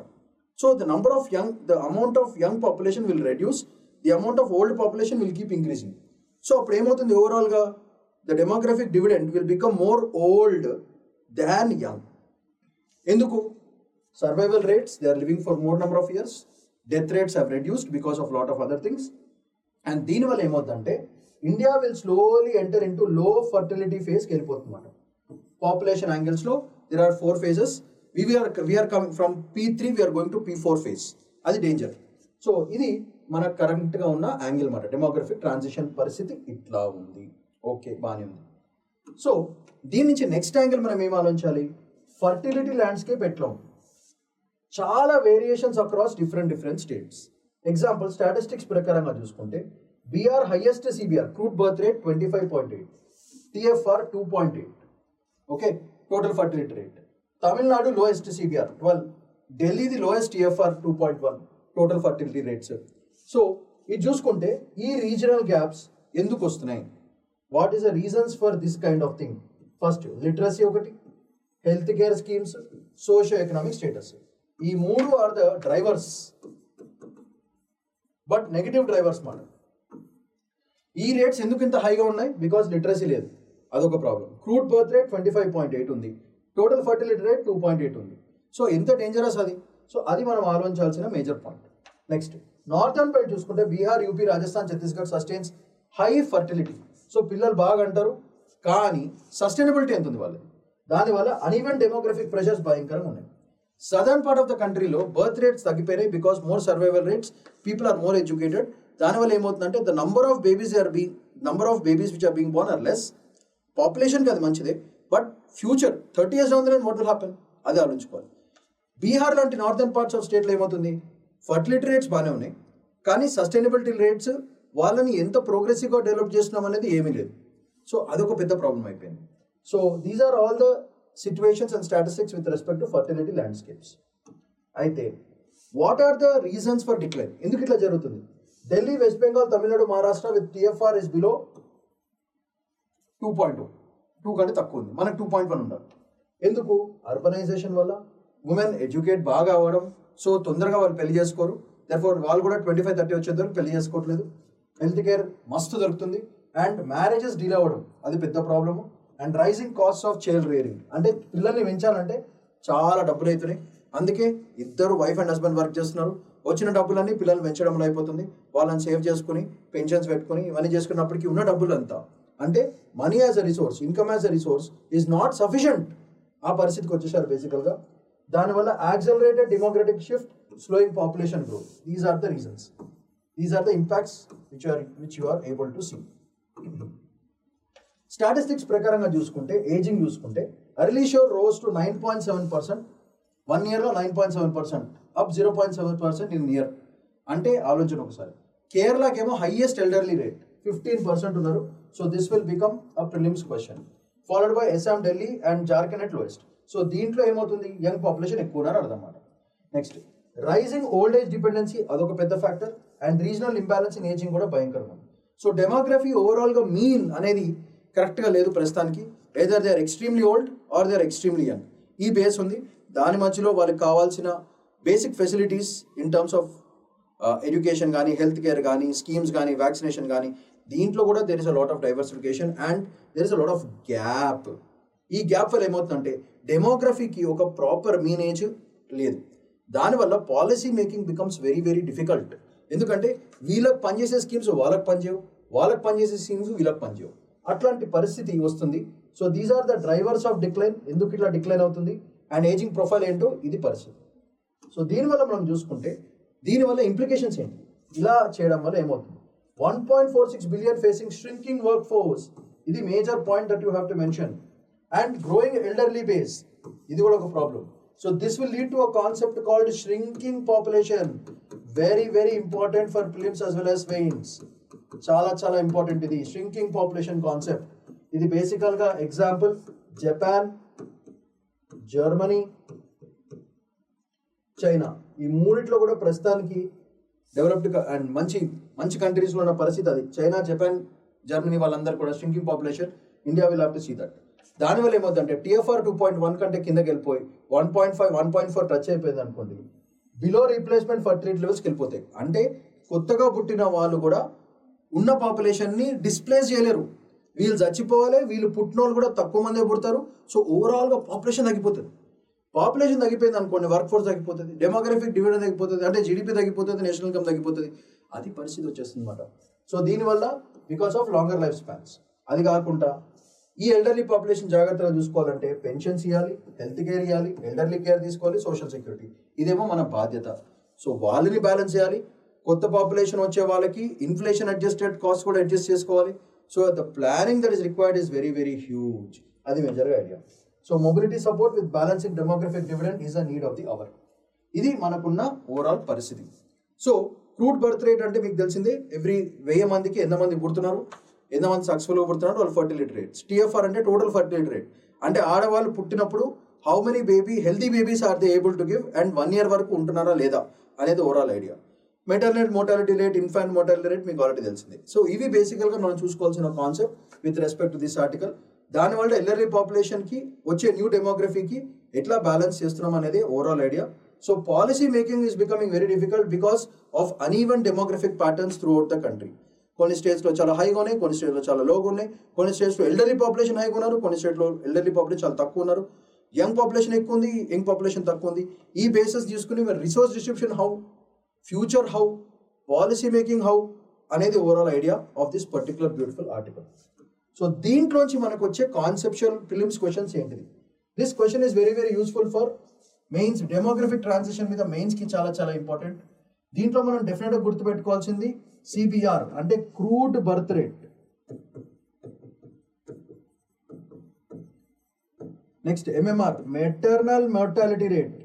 So the amount of young population will reduce, the amount of old population will keep increasing. So అప్పుడు ఏమవుతుంది, ఓవరాల్గా the demographic dividend will become more old than young. ఎందుకు? Survival rates, they are living for more number of years, death rates have reduced because of lot of other things. And దీనివల్ల ఏమవుతుందంటే India will slowly enter in to low fertility ఫేజ్కి వెళ్ళిపోతుందన్నమాట. Population యాంగిల్స్లో there are 4 phases. We are coming from P3, we are going to P4 phase. అది danger. So ఇది మన కరెంట్గా ఉన్న angle మాట. డెమోగ్రఫిక్ ట్రాన్సిషన్ పరిస్థితి ఇట్లా ఉంది. ఓకే, బాగానే ఉంది. సో దీని నుంచి నెక్స్ట్ యాంగిల్ మనం ఏం ఆలోచించాలి? ఫర్టిలిటీ ల్యాండ్స్కేప్ ఎట్లా ఉంది? చాలా variations across different states. Example statistics ప్రకారంగా చూసుకుంటే Bihar highest CBR crude birth rate 25.8, TFR 2.8. Okay, total fertility rate. Tamil Nadu lowest CBR 12. Delhi the lowest TFR 2.1 total fertility rates. So ఇది చూసుకుంటే ఈ రీజనల్ గ్యాప్స్ ఎందుకు వస్తున్నాయి? What is the reasons for this kind of thing? First literacy ఒకటి, health care schemes, socio economic status. ఈ మూడు are the drivers, but negative drivers మాట. ఈ రేట్స్ ఎందుకు ఇంత హైగా ఉన్నాయి? బికాస్ లిటరసీ లేదు, అదొక ప్రాబ్లం. క్రూడ్ బర్త్ రేట్ 25.8 ఉంది, టోటల్ ఫర్టిలిటీ రేట్ 2.8 ఉంది. సో ఎంత డేంజరస్ అది? సో అది మనం ఆలోచించాల్సిన major point. Next northern belt చూసుకుంటే Bihar, UP, Rajasthan, Chhattisgarh sustains high fertility. So పిల్లలు బాగా అంటారు, కానీ సస్టైనబిలిటీ ఎంత ఉంది వాళ్ళది? దానివల్ల అన్ఈవెన్ డెమోగ్రఫిక్ ప్రెషర్స్ భయంకరంగా ఉన్నాయి. సదర్న్ పార్ట్ ఆఫ్ ద కంట్రీలో బర్త్ రేట్స్ తగ్గిపోయినాయి because more survival rates, people are more educated. దానివల్ల ఏమవుతుందంటే the number of babies which are being born are less. పాపులేషన్కి అది మంచిదే, but future 30 years down the line what will happen అది ఆలోచించుకోవాలి. బీహార్ లాంటి నార్థన్ పార్ట్స్ ఆఫ్ స్టేట్లో ఏమవుతుంది? ఫర్టిలిటీ రేట్స్ బాగానే ఉన్నాయి, కానీ సస్టైనబిలిటీ రేట్స్ వాళ్ళని ఎంత ప్రోగ్రెసివ్గా డెవలప్ చేస్తున్నాం అనేది ఏమీ లేదు. సో అదొక పెద్ద ప్రాబ్లం అయిపోయింది. So these are all the situations and statistics with respect to fertility landscapes. అయితే what are the reasons for decline? ఎందుకు ఇట్లా జరుగుతుంది? Delhi, West Bengal, Tamil Nadu, Maharashtra with TFR is below 2.2, 2 కంటే తక్కువ ఉంది. మనకు 2.1 ఉండాలి. ఎందుకు? అర్బనైజేషన్ వల్ల, ఉమెన్ ఎడ్యుకేట్ బాగా అవ్వడం, సో తొందరగా వాళ్ళు పెళ్లి చేసుకోరు, దర్ఫోర్ వాళ్ళు కూడా 25-30 వచ్చేందుకు పెళ్లి చేసుకోవట్లేదు. హెల్త్ కేర్ మస్తు దొరుకుతుంది, అండ్ మ్యారేజెస్ డిలే అవ్వడం అది పెద్ద problem. And rising cost of child rearing, అంటే పిల్లల్ని పెంచాలంటే చాలా డబ్బులు అవుతున్నాయి. అందుకే ఇద్దరు వైఫ్ అండ్ హస్బెండ్ వర్క్ చేస్తున్నారు, వచ్చిన డబ్బులన్నీ పిల్లల్ని పెంచడంలో అయిపోతుంది. వాళ్ళని సేవ్ చేసుకుని పెన్షన్స్ పెట్టుకుని ఇవన్నీ చేసుకున్నప్పటికీ ఉన్న డబ్బులు అంతా అంటే money as a resource, income as a resource is not sufficient. ఆ పరిస్థితికి వచ్చేసారు బేసికల్గా. దానివల్ల accelerated democratic shift, slowing population growth. These are the reasons, these are the impacts which you are able to see. Statistics ప్రకారంగా చూసుకుంటే, ageing చూసుకుంటే early share rose to 9.7%, 1 yearలో 9.7%, up 0.7% in year. అంటే ఆలోచన ఒకసారి. కేరళకేమో హైయెస్ట్ ఎల్డర్లీ రేట్ 15% ఉన్నారు. So this will become a prelims question. Followed by Assam, Delhi and Jharkhand at lowest. So దీంట్లో ఏమవుతుంది? యంగ్ పాపులేషన్ ఎక్కువ ఉన్నారు అర్థమాట. Next rising old age dependency, అదొక పెద్ద factor. And regional imbalance in ageing కూడా భయంకరంగా ఉంది. సో డెమోగ్రఫీ ఓవరాల్గా మీన్ అనేది కరెక్ట్గా లేదు ప్రస్తుతానికి. Either they are extremely old or they are extremely young. ఈ బేస్ ఉంది. దాని మధ్యలో వాళ్ళకి కావాల్సిన basic facilities in terms of education కానీ, హెల్త్ కేర్ కానీ, స్కీమ్స్ కానీ, వ్యాక్సినేషన్ కానీ, దీంట్లో కూడా there is a lot of diversification and there is a lot of gap. ఈ గ్యాప్ వల్ల ఏమవుతుందంటే డెమోగ్రఫీకి ఒక ప్రాపర్ మీన్ ఏజ్ లేదు. దానివల్ల policy making becomes very very difficult. ఎందుకంటే వీళ్ళకి పనిచేసే స్కీమ్స్ వాళ్ళకి పనిచేయవు, వాళ్ళకి పనిచేసే స్కీమ్స్ వీళ్ళకి పనిచేయవు. అట్లాంటి పరిస్థితి వస్తుంది. So these are the drivers of decline. ఎందుకు ఇట్లా డిక్లైన్ అవుతుంది అండ్ ఏజింగ్ ప్రొఫైల్ ఏంటో ఇది పరిస్థితి. సో దీనివల్ల మనం చూసుకుంటే దీనివల్ల ఇంప్లికేషన్స్ ఏంటి? ఇలా చేయడం వల్ల ఏమవుతుంది? 1.46 billion facing shrinking work force, ఇది major point that you have to mention. And growing elderly base, ఇది కూడా ఒక problem. So this will lead to a concept called shrinking population. Very very important for films as well as mains. చాలా చాలా important ఇది shrinking population concept. ఇది బేసికల్గా example Japan, Germany, China, ఈ మూడిట్లో కూడా ప్రస్తుతానికి డెవలప్డ్ అండ్ మంచి మంచి కంట్రీస్లో ఉన్న పరిస్థితి అది. చైనా, జపాన్, జర్మనీ వాళ్ళందరూ కూడా shrinking population. India will have to see that. దానివల్ల ఏమవుతుందంటే TFR 2.1 కంటే కిందకి వెళ్ళిపోయి 1.5, 1.4 టచ్ అయిపోయింది అనుకోండి, బిలో రీప్లేస్మెంట్ ఫర్టిలిటీ లెవెల్స్కి వెళ్ళిపోతాయి. అంటే కొత్తగా పుట్టిన వాళ్ళు కూడా ఉన్న పాపులేషన్ని డిస్ప్లేస్ చేయలేరు. వీళ్ళు చచ్చిపోవాలి, వీళ్ళు పుట్టిన వాళ్ళు కూడా తక్కువ మందే పుడతారు. సో ఓవరాల్గా పాపులేషన్ తగ్గిపోతుంది. పాపులేషన్ తగ్గిపోయింది అనుకోండి, వర్క్ ఫోర్స్ తగ్గిపోతుంది, డెమోగ్రఫిక్ డివిడెండ్ తగ్గిపోతుంది, అంటే జీడిపి తగ్గిపోతుంది, నేషనల్ ఇన్కమ్ తగ్గిపోతుంది. అది పరిస్థితి వచ్చేస్తుంది అనమాట. సో దీనివల్ల because of longer life spans. అది కాకుండా ఈ ఎల్డర్లీ పాపులేషన్ జాగ్రత్తగా చూసుకోవాలంటే పెన్షన్స్ ఇవ్వాలి, హెల్త్ కేర్ ఇవ్వాలి, ఎల్డర్లీ కేర్ తీసుకోవాలి, సోషల్ సెక్యూరిటీ, ఇదేమో మన బాధ్యత. సో వాళ్ళని బ్యాలెన్స్ చేయాలి. కొత్త పాపులేషన్ వచ్చే వాళ్ళకి ఇన్ఫ్లేషన్ అడ్జస్టెడ్ కాస్ట్ కూడా అడ్జస్ట్ చేసుకోవాలి. So the planning that is required is very very huge. అది మేజర్గా ఐడియా. సో mobility support with balancing demographic dividend is a need of the hour. ఇది మనకున్న ఓవరాల్ పరిస్థితి. సో క్రూడ్ బర్త్ రేట్ అంటే మీకు తెలిసిందే, ఎవ్రీ 1000 మందికి ఎంతమంది పుడుతున్నారు, ఎంతమంది సక్సెస్ఫుల్గా పుడుతున్నారు, వాళ్ళ ఫర్టిలిటీ రేట్స్. TFR అంటే టోటల్ ఫర్టిలిటీ రేట్. అంటే ఆడవాళ్ళు పుట్టినప్పుడు how many healthy babies are they able to give and 1 year వరకు ఉంటున్నారా లేదా అనేది overall idea. Maternal mortality rate, infant mortality rate మీకు ఆల్రెడీ తెలిసింది. సో ఇవి బేసికల్గా మనం చూసుకోవాల్సిన concept with respect to this article. దానివల్ల ఎల్డర్లీ పాపులేషన్కి వచ్చే న్యూ డెమోగ్రఫీకి ఎట్లా బ్యాలెన్స్ చేస్తున్నాం అనేది overall idea. So policy making is becoming very difficult because of uneven demographic patterns through out the country. కొన్ని స్టేట్స్లో చాలా హైగా ఉన్నాయి, కొన్ని స్టేట్స్లో చాలా లోగా ఉన్నాయి, కొన్ని స్టేట్స్లో ఎల్డర్లీ పాపులేషన్ హైగా ఉన్నారు, కొన్ని స్టేట్లో ఎల్డర్లీ పాపులేషన్ చాలా తక్కువ ఉన్నారు, యంగ్ పాపులేషన్ ఎక్కువ ఉంది, యంగ్ పాపులేషన్ తక్కువ ఉంది. ఈ బేసెస్ తీసుకుని మరి resource distribution how, future how, policy making how అనేది overall idea of this particular beautiful article. So దీంట్లోంచి మనకు వచ్చే కాన్సెప్చువల్ ప్రిలిమ్స్ క్వశ్చన్స్ ఏంటిది? This question is very very useful for mains. Demographic transition మీద మెయిన్స్కి చాలా చాలా ఇంపార్టెంట్. దీంట్లో మనం డెఫినెట్గా గుర్తుపెట్టుకోవాల్సింది సిబిఆర్ అంటే crude birth rate. Next MMR maternal mortality rate.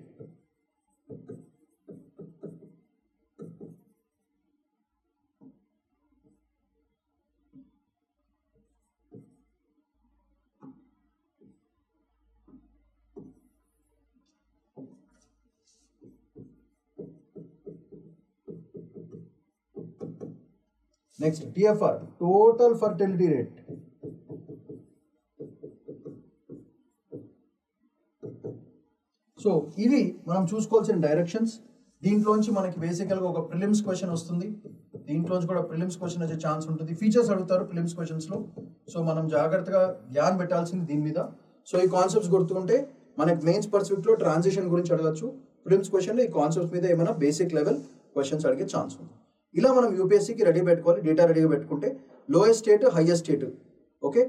Next TFR total fertility rate. So ఇవి మనం చూసుకోవాల్సిన డైరెక్షన్స్. దీంట్లోంచి మనకి బేసికల్గా ఒక ప్రిలిమ్స్ క్వశ్చన్ వస్తుంది, దీంట్లోంచి కూడా ప్రిలిమ్స్ క్వశ్చన్ వచ్చే ఛాన్స్ ఉంటుంది. ఫీచర్స్ అడుగుతారు ప్రిలిమ్స్ క్వశ్చన్స్లో. సో మనం జాగ్రత్తగా ధ్యాన్ పెట్టాల్సింది దీని మీద. సో ఈ కాన్సెప్ట్స్ గుర్తుకుంటే మనకి మెయిన్స్ పర్స్పెక్ట్లో ట్రాన్సిషన్ గురించి అడగచ్చు, ప్రిలిమ్స్ క్వశ్చన్లో ఈ కాన్సెప్ట్స్ మీద ఏమైనా బేసిక్ లెవెల్ క్వశ్చన్స్ అడిగే ఛాన్స్ ఉంది. ఇలా మనం యూపీఎస్సీకి రెడీ పెట్టుకోవాలి, డేటా రెడీగా పెట్టుకుంటే lowest state highest state, okay,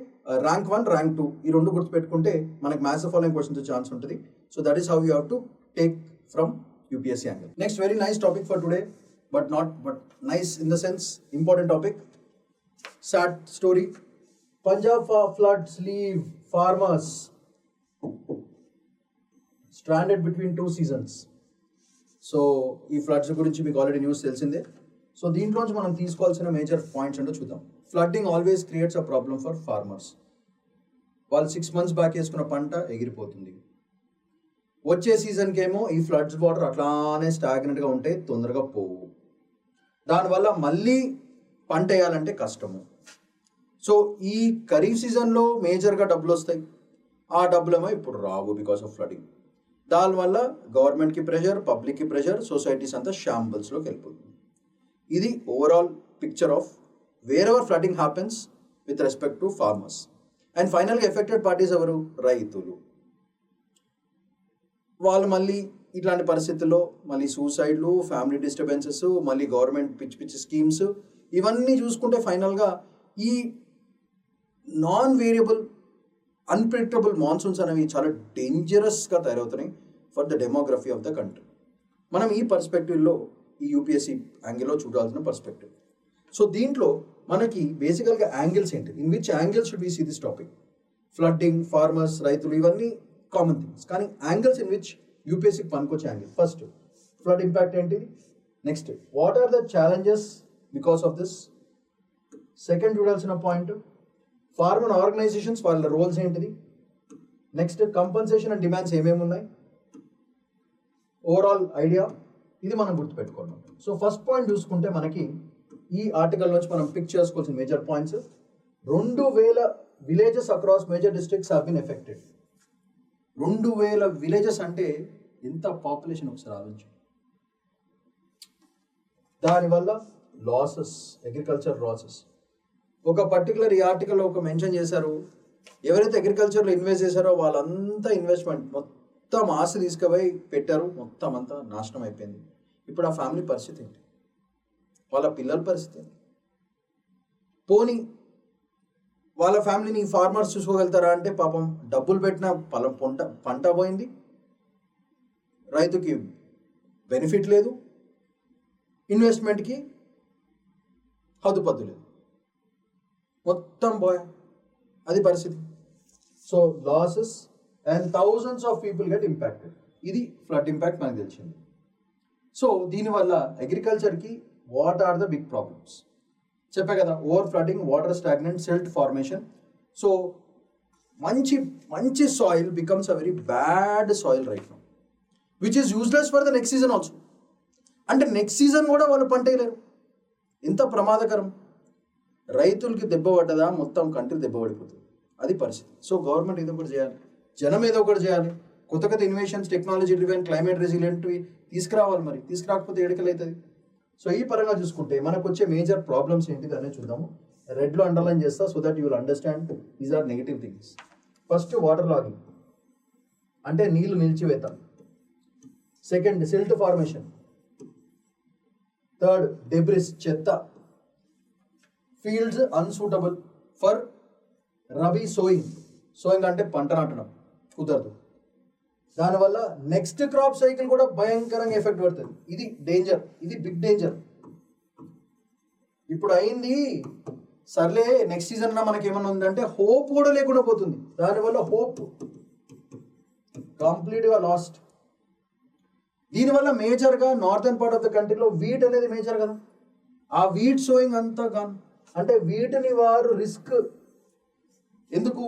rank 1 rank 2 ఈ రెండు గుర్తు పెట్టుకుంటే మనకి మ్యాథ్స్ ఫాలోయింగ్ క్వశ్చన్స్ ఛాన్స్ ఉంటుంది. So that is how you have to take from UPSC angle. Next very nice topic for today, but nice in the sense important topic. Sad story. Punjab floods leave farmers stranded between 2 seasons. So ఈ floods గురించి మీకు already news తెలిసిందే. So దీంట్లోంచి మనం తీసుకోవాల్సిన major points అంటే చూద్దాం. Flooding always creates a problem for farmers. వాళ్ళు 6 months బ్యాక్ వేసుకున్న పంట ఎగిరిపోతుంది. వచ్చే సీజన్కి ఏమో ఈ ఫ్లడ్స్ వాటర్ అట్లానే స్టాగ్నెంట్గా ఉంటే తొందరగా పోవు. దానివల్ల మళ్ళీ పంట వేయాలంటే కష్టము. సో ఈ ఖరీఫ్ సీజన్లో మేజర్గా డబ్బులు వస్తాయి, ఆ డబ్బులేమో ఇప్పుడు రావు బికాస్ ఆఫ్ ఫ్లడింగ్. దానివల్ల గవర్నమెంట్కి ప్రెషర్, పబ్లిక్కి ప్రెషర్, సొసైటీస్ అంతా షాంబుల్స్లోకి వెళ్ళిపోతుంది. ఇది overall picture of wear ever flooding happens with respect to farmers. And ఫైనల్గా ఎఫెక్టెడ్ పార్టీస్ ఎవరు? రైతులు. వాళ్ళు మళ్ళీ ఇట్లాంటి పరిస్థితుల్లో మళ్ళీ సూసైడ్లు, ఫ్యామిలీ డిస్టర్బెన్సెస్, మళ్ళీ గవర్నమెంట్ పిచ్చి పిచ్చి స్కీమ్స్, ఇవన్నీ చూసుకుంటే ఫైనల్గా ఈ నాన్ వేరియబుల్ అన్ప్రెడిక్టబుల్ మాన్సూన్స్ అనేవి చాలా డేంజరస్గా తయారవుతున్నాయి for the demography of the country. మనం ఈ పర్స్పెక్టివ్లో ఈ యూపీఎస్సీ యాంగిల్లో చూడాల్సిన పర్స్పెక్టివ్. సో దీంట్లో మనకి బేసికల్గా యాంగిల్స్ ఏంటి, in which angles should we see this topic? Flooding, farmers, రైతులు, ఇవన్నీ కామన్ థింగ్స్. కానీ యాంగిల్స్ ఇన్ విచ్ యూపీఎస్సీకి పనికొచ్చే యాంగిల్. ఫస్ట్ ఫ్లడ్ ఇంపాక్ట్ ఏంటిది, next what are the challenges because of this. Second చూడాల్సిన పాయింట్ ఫార్మర్ ఆర్గనైజేషన్స్, వాళ్ళ roles ఏంటిది. Next compensation and demands ఏమేమి ఉన్నాయి, ఓవరాల్ ఐడియా, ఇది మనం గుర్తుపెట్టుకోవాలి. సో ఫస్ట్ పాయింట్ చూసుకుంటే మనకి ఈ ఆర్టికల్ నుంచి మనం పిక్ చేసుకోవాల్సిన major points. 2000 villages across major districts have been affected. 2000 villages అంటే ఎంత పాపులేషన్ ఒకసారి ఆలోచించు. దానివల్ల లాసెస్, అగ్రికల్చర్ లాసెస్. ఒక పర్టికులర్ ఈ ఆర్టికల్లో ఒక మెన్షన్ చేశారు, ఎవరైతే అగ్రికల్చర్లో ఇన్వెస్ట్ చేశారో వాళ్ళంతా ఇన్వెస్ట్మెంట్ మొత్తం ఆస్తి తీసుకుపోయి పెట్టారు, మొత్తం అంతా నాశనం అయిపోయింది. ఇప్పుడు ఆ ఫ్యామిలీ పరిస్థితి ఏంటి, వాళ్ళ పిల్లల పరిస్థితి ఏంటి? పోనీ వాళ్ళ ఫ్యామిలీని ఫార్మర్స్ చూసుకోగలుగుతారా అంటే పాపం డబ్బులు పెట్టిన పంట పోయింది, రైతుకి బెనిఫిట్ లేదు, ఇన్వెస్ట్మెంట్కి హద్దుపద్దు లేదు, మొత్తం పోయా, అది పరిస్థితి. So losses and thousands of people get impacted. ఇది ఫ్లడ్ ఇంపాక్ట్ మనకు తెలిసింది. సో దీనివల్ల అగ్రికల్చర్కి what are the big problems చెప్పే కదా, over flooding, water stagnant, silt formation. So మంచి మంచి soil becomes a very bad soil right now, which is useless for the next season also. అంటే next season కూడా వాళ్ళు పంట వేయలేరు. ఎంత ప్రమాదకరం. రైతులకి దెబ్బ పడ్డదా మొత్తం కంట్రీ దెబ్బ పడిపోతుంది. అది పరిస్థితి. సో గవర్నమెంట్ ఏదో ఒకటి చేయాలి, జనం ఏదో ఒకటి చేయాలి. కొత్త కొత్త ఇన్వేషన్స్, టెక్నాలజీ డ్రివెన్, క్లైమేట్ రెసిలియంట్వి తీసుకురావాలి. మరి తీసుకురాకపోతే ఎడకలవుతుంది. సో ఈ పరంగా చూసుకుంటే మనకు వచ్చే మేజర్ ప్రాబ్లమ్స్ ఏంటిది అనేది చూద్దాము. రెడ్లో అండర్లైన్ చేస్తా so that you will understand these are negative things. First water logging అంటే నీళ్లు నిలిచివేత. Second silt formation. Third debris చెత్త. Fields unsuitable for rabi sowing. Sowing అంటే పంట నాటడం కుదరదు. దానివల్ల నెక్స్ట్ క్రాప్ సైకిల్ కూడా భయంకరంగా ఎఫెక్ట్ పడుతుంది. ఇది డేంజర్, ఇది బిగ్ డేంజర్. ఇప్పుడు అయింది సర్లే, నెక్స్ట్ సీజన్ మనకి ఏమన్నా ఉందంటే హోప్ కూడా లేకుండా పోతుంది. దానివల్ల హోప్ కంప్లీట్గా లాస్ట్. దీనివల్ల మేజర్గా నార్థన్ పార్ట్ ఆఫ్ ద కంట్రీలో వీట్ అనేది మేజర్ కదా, ఆ వీట్ సోయింగ్ అంతా కాను. అంటే వీటిని వారు రిస్క్ ఎందుకు,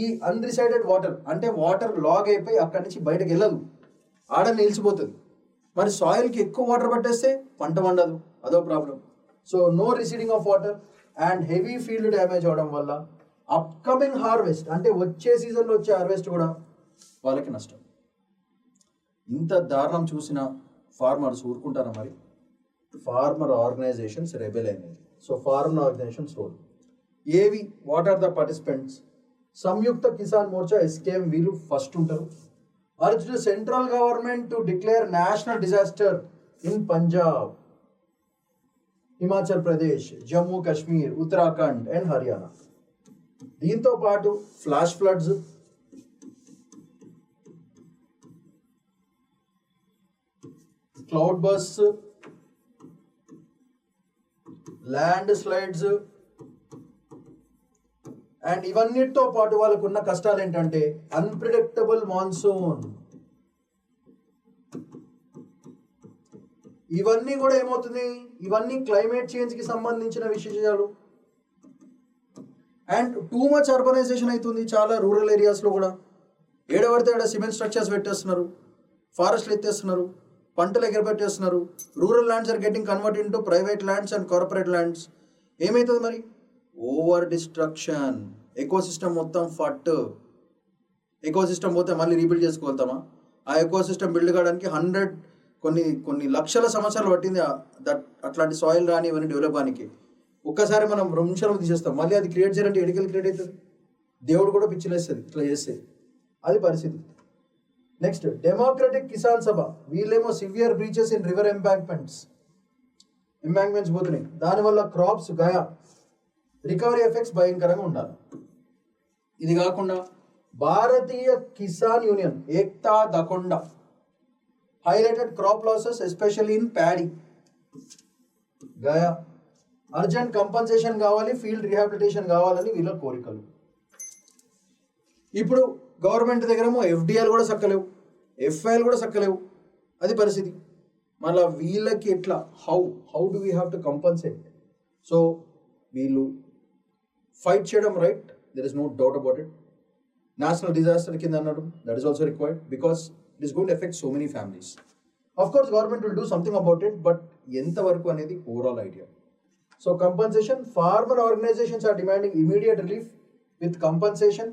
ఈ అన్రిసైడెడ్ వాటర్ అంటే వాటర్ లాగ్ అయిపోయి అక్కడి నుంచి బయటకు వెళ్ళదు, ఆడ నిలిచిపోతుంది. మరి సాయిల్కి ఎక్కువ వాటర్ పట్టేస్తే పంట పండదు, అదో problem. So no receding of water and heavy field damage అవడం వల్ల అప్కమింగ్ హార్వెస్ట్ అంటే వచ్చే సీజన్లో వచ్చే హార్వెస్ట్ కూడా వాళ్ళకి నష్టం. ఇంత దారుణం చూసిన ఫార్మర్స్ ఊరుకుంటారా? మరి ఫార్మర్ ఆర్గనైజేషన్స్ రెబెల్ అయినాయి. సో ఫార్మర్ ఆర్గనైజేషన్స్ రోల్ ఏవి, what are the participants? Samyukta Kisan Morcha SKM వీళ్ళు ఫస్ట్ ఉంటారు. Urged central government to declare national disaster in Punjab, Himachal Pradesh, Jammu Kashmir, Uttarakhand and Haryana. దీంతో పాటు flash floods, cloud burst, land slides and ఇవన్నిటితో పాటు వాళ్ళకున్న కష్టాలు ఏంటంటే అన్ప్రిడిక్టబుల్ మాన్సూన్. ఇవన్నీ కూడా ఏమవుతుంది, ఇవన్నీ క్లైమేట్ చేంజ్కి సంబంధించిన విశేషాలు. అండ్ టూ మచ్ అర్బనైజేషన్ అవుతుంది చాలా రూరల్ ఏరియాస్లో కూడా. ఏడబడితే ఏడ సిమెంట్ స్ట్రక్చర్స్ పెట్టేస్తున్నారు, ఫారెస్ట్లు ఎత్తేస్తున్నారు, పంటలు ఎగరబెట్టేస్తున్నారు. Rural lands are getting convert in to private lands and corporate lands. ఏమవుతుంది మరి? Over destruction. ఎకోసిస్టమ్ మొత్తం ఫట్. ఎకోసిస్టమ్ పోతే మళ్ళీ రీబిల్డ్ చేసుకోగలుగుతామా? ఆ ఎకోసిస్టమ్ బిల్డ్ కావడానికి కొన్ని లక్షల సంవత్సరాలు పట్టింది అట్లాంటి సాయిల్ కానీ ఇవన్నీ డెవలప్ కానికి. ఒక్కసారి మనం 2 నిమిషాలు తీసేస్తాం, మళ్ళీ అది క్రియేట్ చేయాలంటే ఎడికల్ క్రియేట్ అవుతుంది. దేవుడు కూడా పిచ్చిలేస్తుంది ఇట్లా చేస్తే. అది పరిస్థితి. నెక్స్ట్ డెమోక్రటిక్ కిసాన్ సభ. వీళ్ళేమో సివియర్ బ్రీచెస్ ఇన్ రివర్ ఎంబాంక్మెంట్స్ పోతున్నాయి. దానివల్ల క్రాప్స్ గయా రికవరీ ఎఫెక్ట్స్ భయంకరంగా ఉండాలి. ఇది కాకుండా Bharatiya Kisan Union Ekta Dakaunda highlighted crop losses especially in paddy. గయా అర్జెంట్ కంపన్సేషన్ కావాలి, ఫీల్డ్ రీహాబిలిటేషన్ కావాలని వీళ్ళ కోరికలు. ఇప్పుడు గవర్నమెంట్ దగ్గరేమో ఎఫ్డిఐలు కూడా సక్కలేవు, ఎఫ్ఐలు కూడా సక్కలేవు. అది పరిస్థితి. మళ్ళీ వీళ్ళకి ఎట్లా, how do we have to compensate? So వీళ్ళు ఫైట్ చేయడం right, there is no doubt about it. National disaster కింద అన్నాడు, that is also required because it is going to affect so many families. Of course government will do something about it, but ఎంత వరకు అనేది overall idea. So compensation, farmer organizations are demanding immediate relief with compensation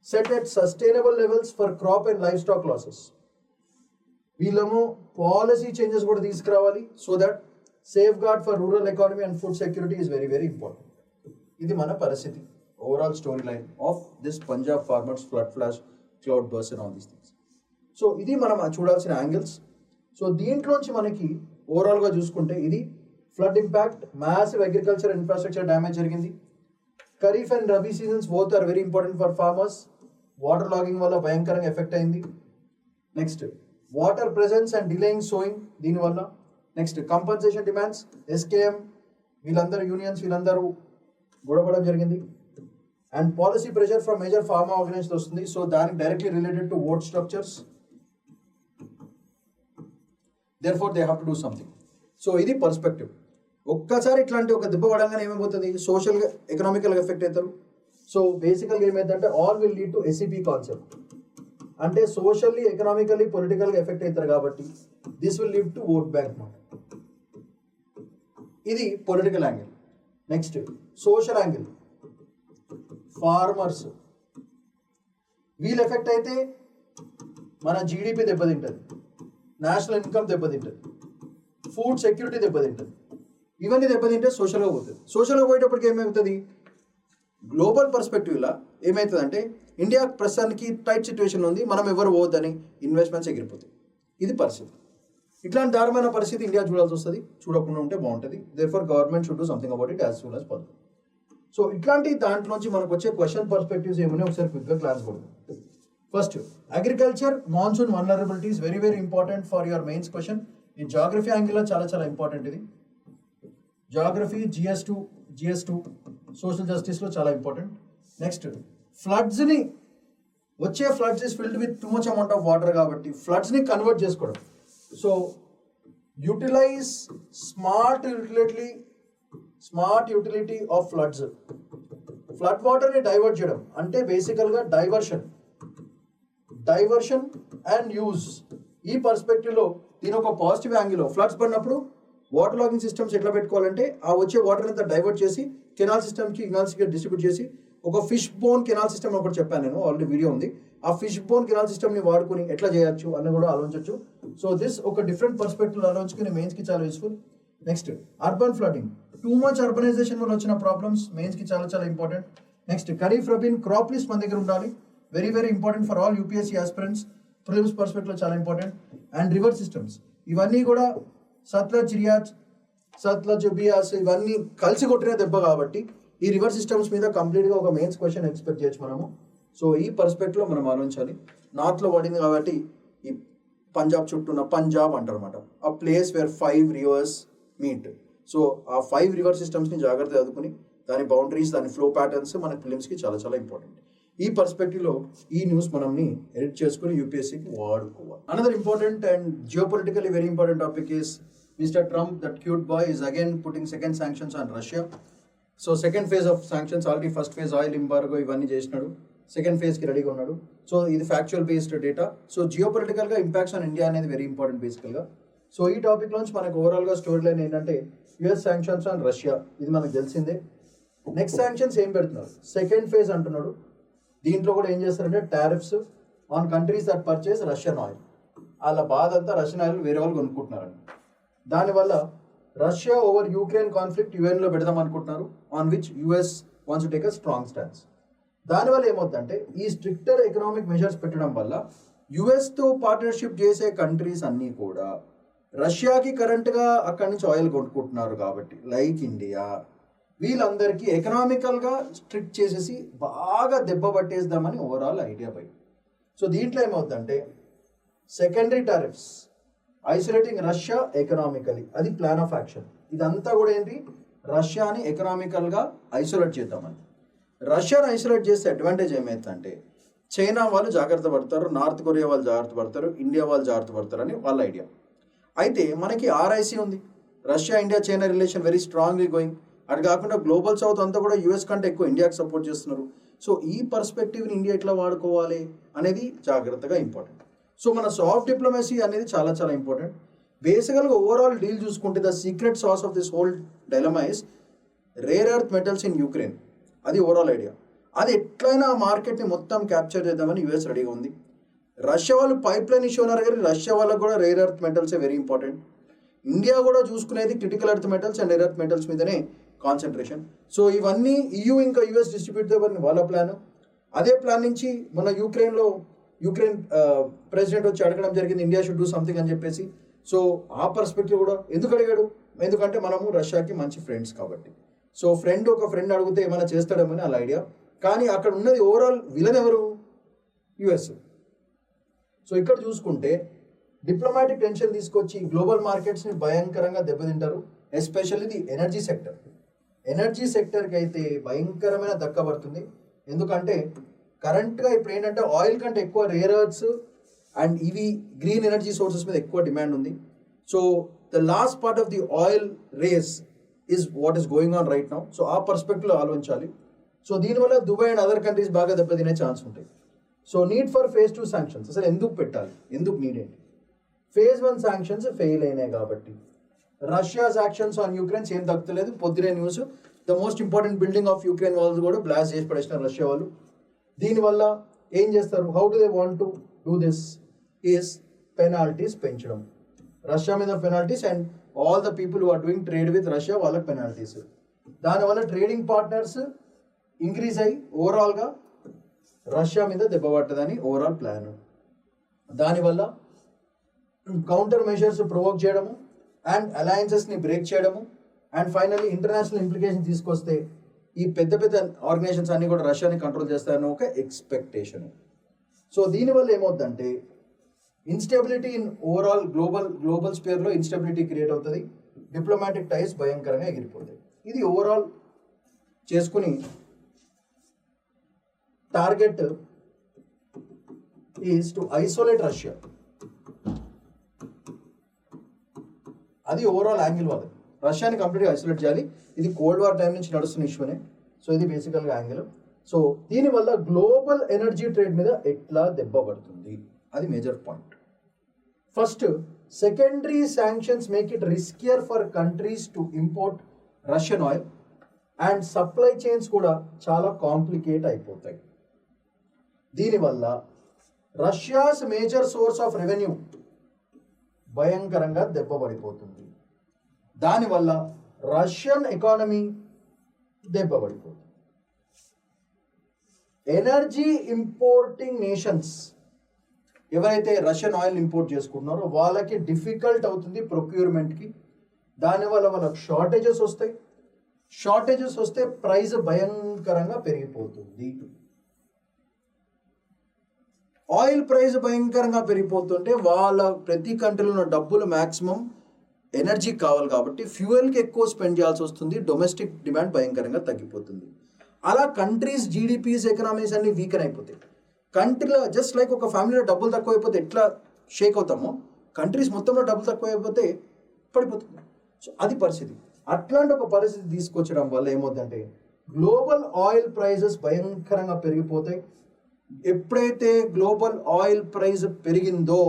set at sustainable levels for crop and livestock losses. వీళ్ళము policy changes కూడా తీసుకురావాలి so that safeguard for rural economy and food security is very very important. ఇది మన పరిస్థితి, overall story line of this Punjab farmers, flood flash, cloud burst and all these things. So ఇది మనం చూడాల్సిన angles. So దీంట్లోంచి మనకి ఓవరాల్గా చూసుకుంటే ఇది flood impact, massive agriculture infrastructure damage జరిగింది. Kharif and rabi seasons both are very important for farmers. Water logging వల్ల భయంకరంగా ఎఫెక్ట్ అయింది. Next water presence and delaying sowing దీనివల్ల. నెక్స్ట్ కంపన్సేషన్ డిమాండ్స్, ఎస్కేఎం వీళ్ళందరూ యూనియన్స్ వీళ్ళందరూ గొడవపడడం జరిగింది. And policy pressure from major farmer organization వస్తుంది. సో దానికి directly related to vote structures. therefore they have to do something. So ఇది perspective. ఒక్కసారి ఇట్లాంటి ఒక దెబ్బ పడంగానే ఏమైపోతుంది, సోషల్గా ఎకనామికల్గా ఎఫెక్ట్ అవుతారు. సో బేసికల్గా ఏమైందంటే all will lead to SEP concept, అంటే సోషల్లీ ఎకనామికల్లీ పొలిటికల్గా ఎఫెక్ట్ అవుతారు కాబట్టి this will lead to vote bank మాట. ఇది political angle. Next social angle, farmers వీళ్ళు ఎఫెక్ట్ అయితే మన జీడిపి దెబ్బతింటుంది, నేషనల్ ఇన్కమ్ దెబ్బతింటుంది, ఫుడ్ సెక్యూరిటీ దెబ్బతింటుంది. ఇవన్నీ దెబ్బతింటే సోషల్గా పోతుంది. సోషల్గా పోయేటప్పటికి ఏమవుతుంది, గ్లోబల్ పర్స్పెక్టివ్లో ఏమవుతుందంటే ఇండియా ప్రస్తుతానికి టైట్ సిచ్యువేషన్ ఉంది, మనం ఎవరు పోవద్దని ఇన్వెస్ట్మెంట్స్ ఎగిరిపోతాయి. ఇది పరిస్థితి. ఇట్లాంటి దారుణమైన పరిస్థితి ఇండియా చూడాల్సి వస్తుంది. చూడకుండా ఉంటే బాగుంటుంది. Therefore government should do something about it as soon as possible. So ఇట్లాంటి దాంట్లోంచి మనకు వచ్చే క్వశ్చన్ పర్స్పెక్టివ్స్ ఏమన్నా ఒకసారి క్విక్గా క్లాస్ కొడదాం. First agriculture monsoon vulnerabilities very very important for your mains question. ఈ జాగ్రఫీ యాంగిల్లో చాలా చాలా ఇంపార్టెంట్. ఇది జాగ్రఫీ జిఎస్2 సోషల్ జస్టిస్లో చాలా ఇంపార్టెంట్. నెక్స్ట్ ఫ్లడ్స్ని వచ్చే floods is filled with too much amount of water కాబట్టి ఫ్లడ్స్ని కన్వర్ట్ చేసుకోవడం. So utilise smart utility of floods. Flood వాటర్ని డైవర్ట్ చేయడం అంటే బేసికల్గా డైవర్షన్ అండ్ యూజ్. ఈ పర్స్పెక్టివ్లో దీని ఒక పాజిటివ్ యాంగిల్. ఫ్లడ్స్ పడినప్పుడు వాటర్ లాగింగ్ సిస్టమ్స్ ఎట్లా పెట్టుకోవాలంటే ఆ వచ్చే వాటర్ అంతా డైవర్ట్ చేసి కెనాల్ సిస్టమ్కి డిస్ట్రిబ్యూట్ చేసి ఒక ఫిష్ బోన్ కెనాల్ సిస్టమ్ ఒకటి చెప్పాను నేను, ఆల్రెడీ వీడియో ఉంది. ఆ ఫిష్ బోన్ కెనాల్ సిస్టమ్ని వాడుకుని ఎట్లా చేయొచ్చు అని కూడా ఆలోచించవచ్చు. సో దిస్ ఒక డిఫరెంట్ పర్స్పెక్టివ్ ఆలోచించుకుని మెయిన్స్కి చాలా useful. Next urban flooding, too much urbanization వల్ల వచ్చిన ప్రాబ్లమ్స్ మెయిన్స్కి చాలా చాలా ఇంపార్టెంట్. నెక్స్ట్ ఖరీఫ్ రబీన్ క్రాప్ లిస్ట్ మన దగ్గర ఉండాలి, very very important for all UPSC aspirants. Prelims పర్స్పెక్టివ్లో చాలా ఇంపార్టెంట్. అండ్ రివర్ సిస్టమ్స్ ఇవన్నీ కూడా సత్లజ్ బియాస్ ఇవన్నీ కలిసి కొట్టిన దెబ్బ కాబట్టి ఈ రివర్ సిస్టమ్స్ మీద కంప్లీట్గా ఒక మెయిన్స్ క్వశ్చన్ ఎక్స్పెక్ట్ చేయొచ్చు మనము. సో ఈ పర్స్పెక్టివ్లో మనం ఆలోచించాలి. నార్త్లో పడింది కాబట్టి ఈ పంజాబ్ చుట్టూ ఉన్న పంజాబ్ అంటారు అనమాట, ఆ place where 5 rivers meet. So ఆ 5 river సిస్టమ్స్ని జాగ్రత్తగా చదువుకుని దాని బౌండరీస్ దాని ఫ్లో ప్యాటర్న్స్ మన ఫిలిమ్స్కి చాలా చాలా ఇంపార్టెంట్. ఈ పర్స్పెక్టివ్లో ఈ న్యూస్ మనల్ని ఎడిట్ చేసుకుని యూపీఎస్సీకి వాడుకోవాలి. Another important and geopolitically very important topic is Mr. Trump, that cute boy, is again putting second sanctions on Russia. So second phase of sanctions, already first phase oil embargo ఇవన్నీ చేసినాడు, second ఫేజ్కి రెడీగా ఉన్నాడు. So ఇది factual based data. So జియోపొలిటికల్గా impacts on India అనేది very important బేసికల్గా. So ఈ topic నుంచి మనకు ఓవరాల్గా స్టోరీ లైన్ ఏంటంటే యుఎస్ శాంక్షన్స్ ఆన్ రష్యా, ఇది మనకు తెలిసిందే. నెక్స్ట్ శాంక్షన్స్ ఏం పెడుతున్నారు, సెకండ్ ఫేజ్ అంటున్నాడు. దీంట్లో కూడా ఏం చేస్తారంటే tariffs on countries that purchase Russian oil. వాళ్ళ బాధ అంతా రష్యన్ ఆయిల్ వేరే వాళ్ళు కొనుక్కుంటున్నారండి. దానివల్ల రష్యా ఓవర్ యూక్రెయిన్ కాన్ఫ్లిక్ట్ యుఎన్లో పెడదాం అనుకుంటున్నారు, on which US wants to take a strong stance. దానివల్ల ఏమవుతుందంటే ఈ స్ట్రిక్టర్ ఎకనామిక్ మెజర్స్ పెట్టడం వల్ల యుఎస్తో పార్ట్నర్షిప్ చేసే కంట్రీస్ అన్నీ కూడా రష్యాకి కరెంట్గా అక్కడి నుంచి ఆయిల్ కొనుక్కుంటున్నారు కాబట్టి లైక్ ఇండియా, వీళ్ళందరికీ ఎకనామికల్గా స్ట్రిక్ట్ చేసేసి బాగా దెబ్బ పట్టేద్దామని ఓవరాల్ ఐడియా పై. సో దీంట్లో ఏమవుతుందంటే secondary tariffs isolating Russia economically, అది ప్లాన్ ఆఫ్ యాక్షన్. ఇదంతా కూడా ఏంటి, రష్యాని ఎకనామికల్గా ఐసోలేట్ చేద్దామని. రష్యాని ఐసోలేట్ చేస్తే అడ్వాంటేజ్ ఏమవుతుందంటే చైనా వాళ్ళు జాగ్రత్త పడతారు, నార్త్ కొరియా వాళ్ళు జాగ్రత్త పడతారు, ఇండియా వాళ్ళు జాగ్రత్త పడతారు అని వాళ్ళ ఐడియా. అయితే మనకి ఆర్ఐసి ఉంది, Russia India China relation very strongly going. అది కాకుండా గ్లోబల్ సౌత్ అంతా కూడా యూఎస్ కంటే ఎక్కువ ఇండియాకి సపోర్ట్ చేస్తున్నారు. సో ఈ పర్స్పెక్టివ్ని ఇండియా ఎట్లా వాడుకోవాలి అనేది జాగ్రత్తగా ఇంపార్టెంట్. సో మన సాఫ్ట్ డిప్లొమసీ అనేది చాలా చాలా ఇంపార్టెంట్. బేసికల్గా ఓవరాల్ డీల్ చూసుకుంటే the secret sauce of this whole dilemma is rare earth metals in Ukraine. అది ఓవరాల్ ఐడియా. అది ఎట్లయినా ఆ మార్కెట్ని మొత్తం క్యాప్చర్ చేద్దామని యూఎస్ రెడీగా ఉంది. రష్యా వాళ్ళు పైప్ లైన్ ఇష్యూ ఉన్నారు కానీ రష్యా వాళ్ళకు కూడా రేర్ ఎర్త్ మెటల్సే వెరీ ఇంపార్టెంట్. ఇండియా కూడా చూసుకునేది critical earth metals and rare earth metals మీదనే కాన్సన్ట్రేషన్. సో ఇవన్నీ EU ఇంకా యూఎస్ డిస్ట్రిబ్యూట్ చేయాలని వాళ్ళ ప్లాన్. అదే ప్లాన్ నుంచి మన యూక్రెయిన్ ప్రెసిడెంట్ వచ్చి అడగడం జరిగింది, ఇండియా షుడ్ డూ సంథింగ్ అని చెప్పేసి. సో ఆ పర్స్పెక్టివ్ కూడా ఎందుకు అడిగాడు, ఎందుకంటే మనము రష్యాకి మంచి ఫ్రెండ్స్ కాబట్టి. సో ఒక ఫ్రెండ్ అడిగితే ఏమైనా చేస్తాడేమని వాళ్ళ ఐడియా. కానీ అక్కడ ఉన్నది ఓవరాల్ విలన్ ఎవరు, యుఎస్. సో ఇక్కడ చూసుకుంటే డిప్లొమాటిక్ టెన్షన్ తీసుకొచ్చి గ్లోబల్ మార్కెట్స్ని భయంకరంగా దెబ్బతింటారు. ఎస్పెషల్లీ ది ఎనర్జీ సెక్టర్కి అయితే భయంకరమైన దక్కబడుతుంది. ఎందుకంటే కరెంట్గా ఇప్పుడు ఏంటంటే ఆయిల్ కంటే ఎక్కువ రేర్ ఎర్త్స్ అండ్ ఇవి గ్రీన్ ఎనర్జీ సోర్సెస్ మీద ఎక్కువ డిమాండ్ ఉంది. So the last part of the oil race is what is going on right now. So ఆ పర్స్పెక్టివ్లో ఆలోచించాలి. సో దీనివల్ల దుబాయ్ అండ్ అదర్ కంట్రీస్ బాగా దెబ్బతినే ఛాన్స్ ఉంటాయి. So need for phase 2 sanctions అసలు ఎందుకు పెట్టాలి, ఎందుకు నీడ్ ఏంటి? phase 1 శాంక్షన్స్ ఫెయిల్ అయినాయి కాబట్టి. రష్యాస్ యాక్షన్స్ ఆన్ యూక్రెయిన్ ఏం తగ్గలేదు. పొద్దునే news the most important building of Ukraine walls కూడా బ్లాస్ట్ చేసి పడేసిన రష్యా వాళ్ళు. దీనివల్ల ఏం చేస్తారు, how do they want to do this is penalties పెంచడం. రష్యా మీద penalties and all the people who are doing trade with Russia వాళ్ళకి పెనాల్టీస్. దానివల్ల ట్రేడింగ్ పార్ట్నర్స్ ఇంక్రీజ్ అయ్యి ఓవరాల్గా రష్యా మీద దెబ్బ పట్టదని ఓవరాల్ ప్లాన్. దానివల్ల కౌంటర్ మెజర్స్ ప్రొవోక్ చేయడము అండ్ అలయన్సెస్ని బ్రేక్ చేయడము అండ్ ఫైనల్లీ ఇంటర్నేషనల్ ఇంప్లికేషన్ తీసుకొస్తే ఈ పెద్ద పెద్ద ఆర్గనైజేషన్స్ అన్ని కూడా రష్యాని కంట్రోల్ చేస్తారని ఒక ఎక్స్పెక్టేషన్. సో దీనివల్ల ఏమవుతుందంటే ఇన్స్టెబిలిటీ ఇన్ ఓవరాల్ గ్లోబల్ స్పేర్లో ఇన్స్టెబిలిటీ క్రియేట్ అవుతుంది. డిప్లొమాటిక్ టైస్ భయంకరంగా ఎగిరిపోతాయి. ఇది ఓవరాల్ చేసుకుని target is to isolate Russia. అది ఓవరాల్ యాంగిల్ వాళ్ళది, రష్యాని కంప్లీట్గా ఐసోలేట్ చేయాలి. ఇది కోల్డ్ వార్ టైం నుంచి నడుస్తున్న ఇష్యూనే. సో ఇది బేసికల్గా యాంగిల్. సో దీనివల్ల గ్లోబల్ ఎనర్జీ ట్రేడ్ మీద ఎట్లా దెబ్బ పడుతుంది, అది major point. First, secondary sanctions make it riskier for countries to import Russian oil and supply chains కూడా చాలా కాంప్లికేట్ అయిపోతాయి. దీనివల్ల Russia's major source of revenue భయంకరంగా దెబ్బపడిపోతుంది. దానివల్ల రష్యన్ ఎకానమీ దెబ్బపడిపోతుంది. ఎనర్జీ ఇంపోర్టింగ్ నేషన్స్ ఎవరైతే రష్యన్ ఆయిల్ ఇంపోర్ట్ చేసుకుంటున్నారో వాళ్ళకి డిఫికల్ట్ అవుతుంది ప్రొక్యూర్మెంట్కి. దానివల్ల వాళ్ళకి షార్టేజెస్ వస్తాయి. షార్టేజెస్ వస్తే ప్రైస్ భయంకరంగా పెరిగిపోతుంది. ఆయిల్ ప్రైస్ భయంకరంగా పెరిగిపోతుంటే వాళ్ళ ప్రతి కంట్రీలో ఉన్న డబ్బులు మ్యాక్సిమం ఎనర్జీ కావాలి కాబట్టి ఫ్యూయల్కి ఎక్కువ స్పెండ్ చేయాల్సి వస్తుంది. డొమెస్టిక్ డిమాండ్ భయంకరంగా తగ్గిపోతుంది. అలా కంట్రీస్ జీడిపిస్ ఎకనామీస్ అన్ని వీకెన్ అయిపోతాయి. కంట్రీలో జస్ట్ లైక్ ఒక ఫ్యామిలీలో డబ్బులు తక్కువ అయిపోతే ఎట్లా షేక్ అవుతామో కంట్రీస్ మొత్తంలో డబ్బులు తక్కువ అయిపోతే పడిపోతుంది. సో అది పరిస్థితి. అట్లాంటి ఒక పరిస్థితి తీసుకొచ్చడం వల్ల ఏమవుతుందంటే గ్లోబల్ ఆయిల్ ప్రైజెస్ భయంకరంగా పెరిగిపోతాయి. ఎప్పుడైతే గ్లోబల్ ఆయిల్ ప్రైస్ పెరిగిందో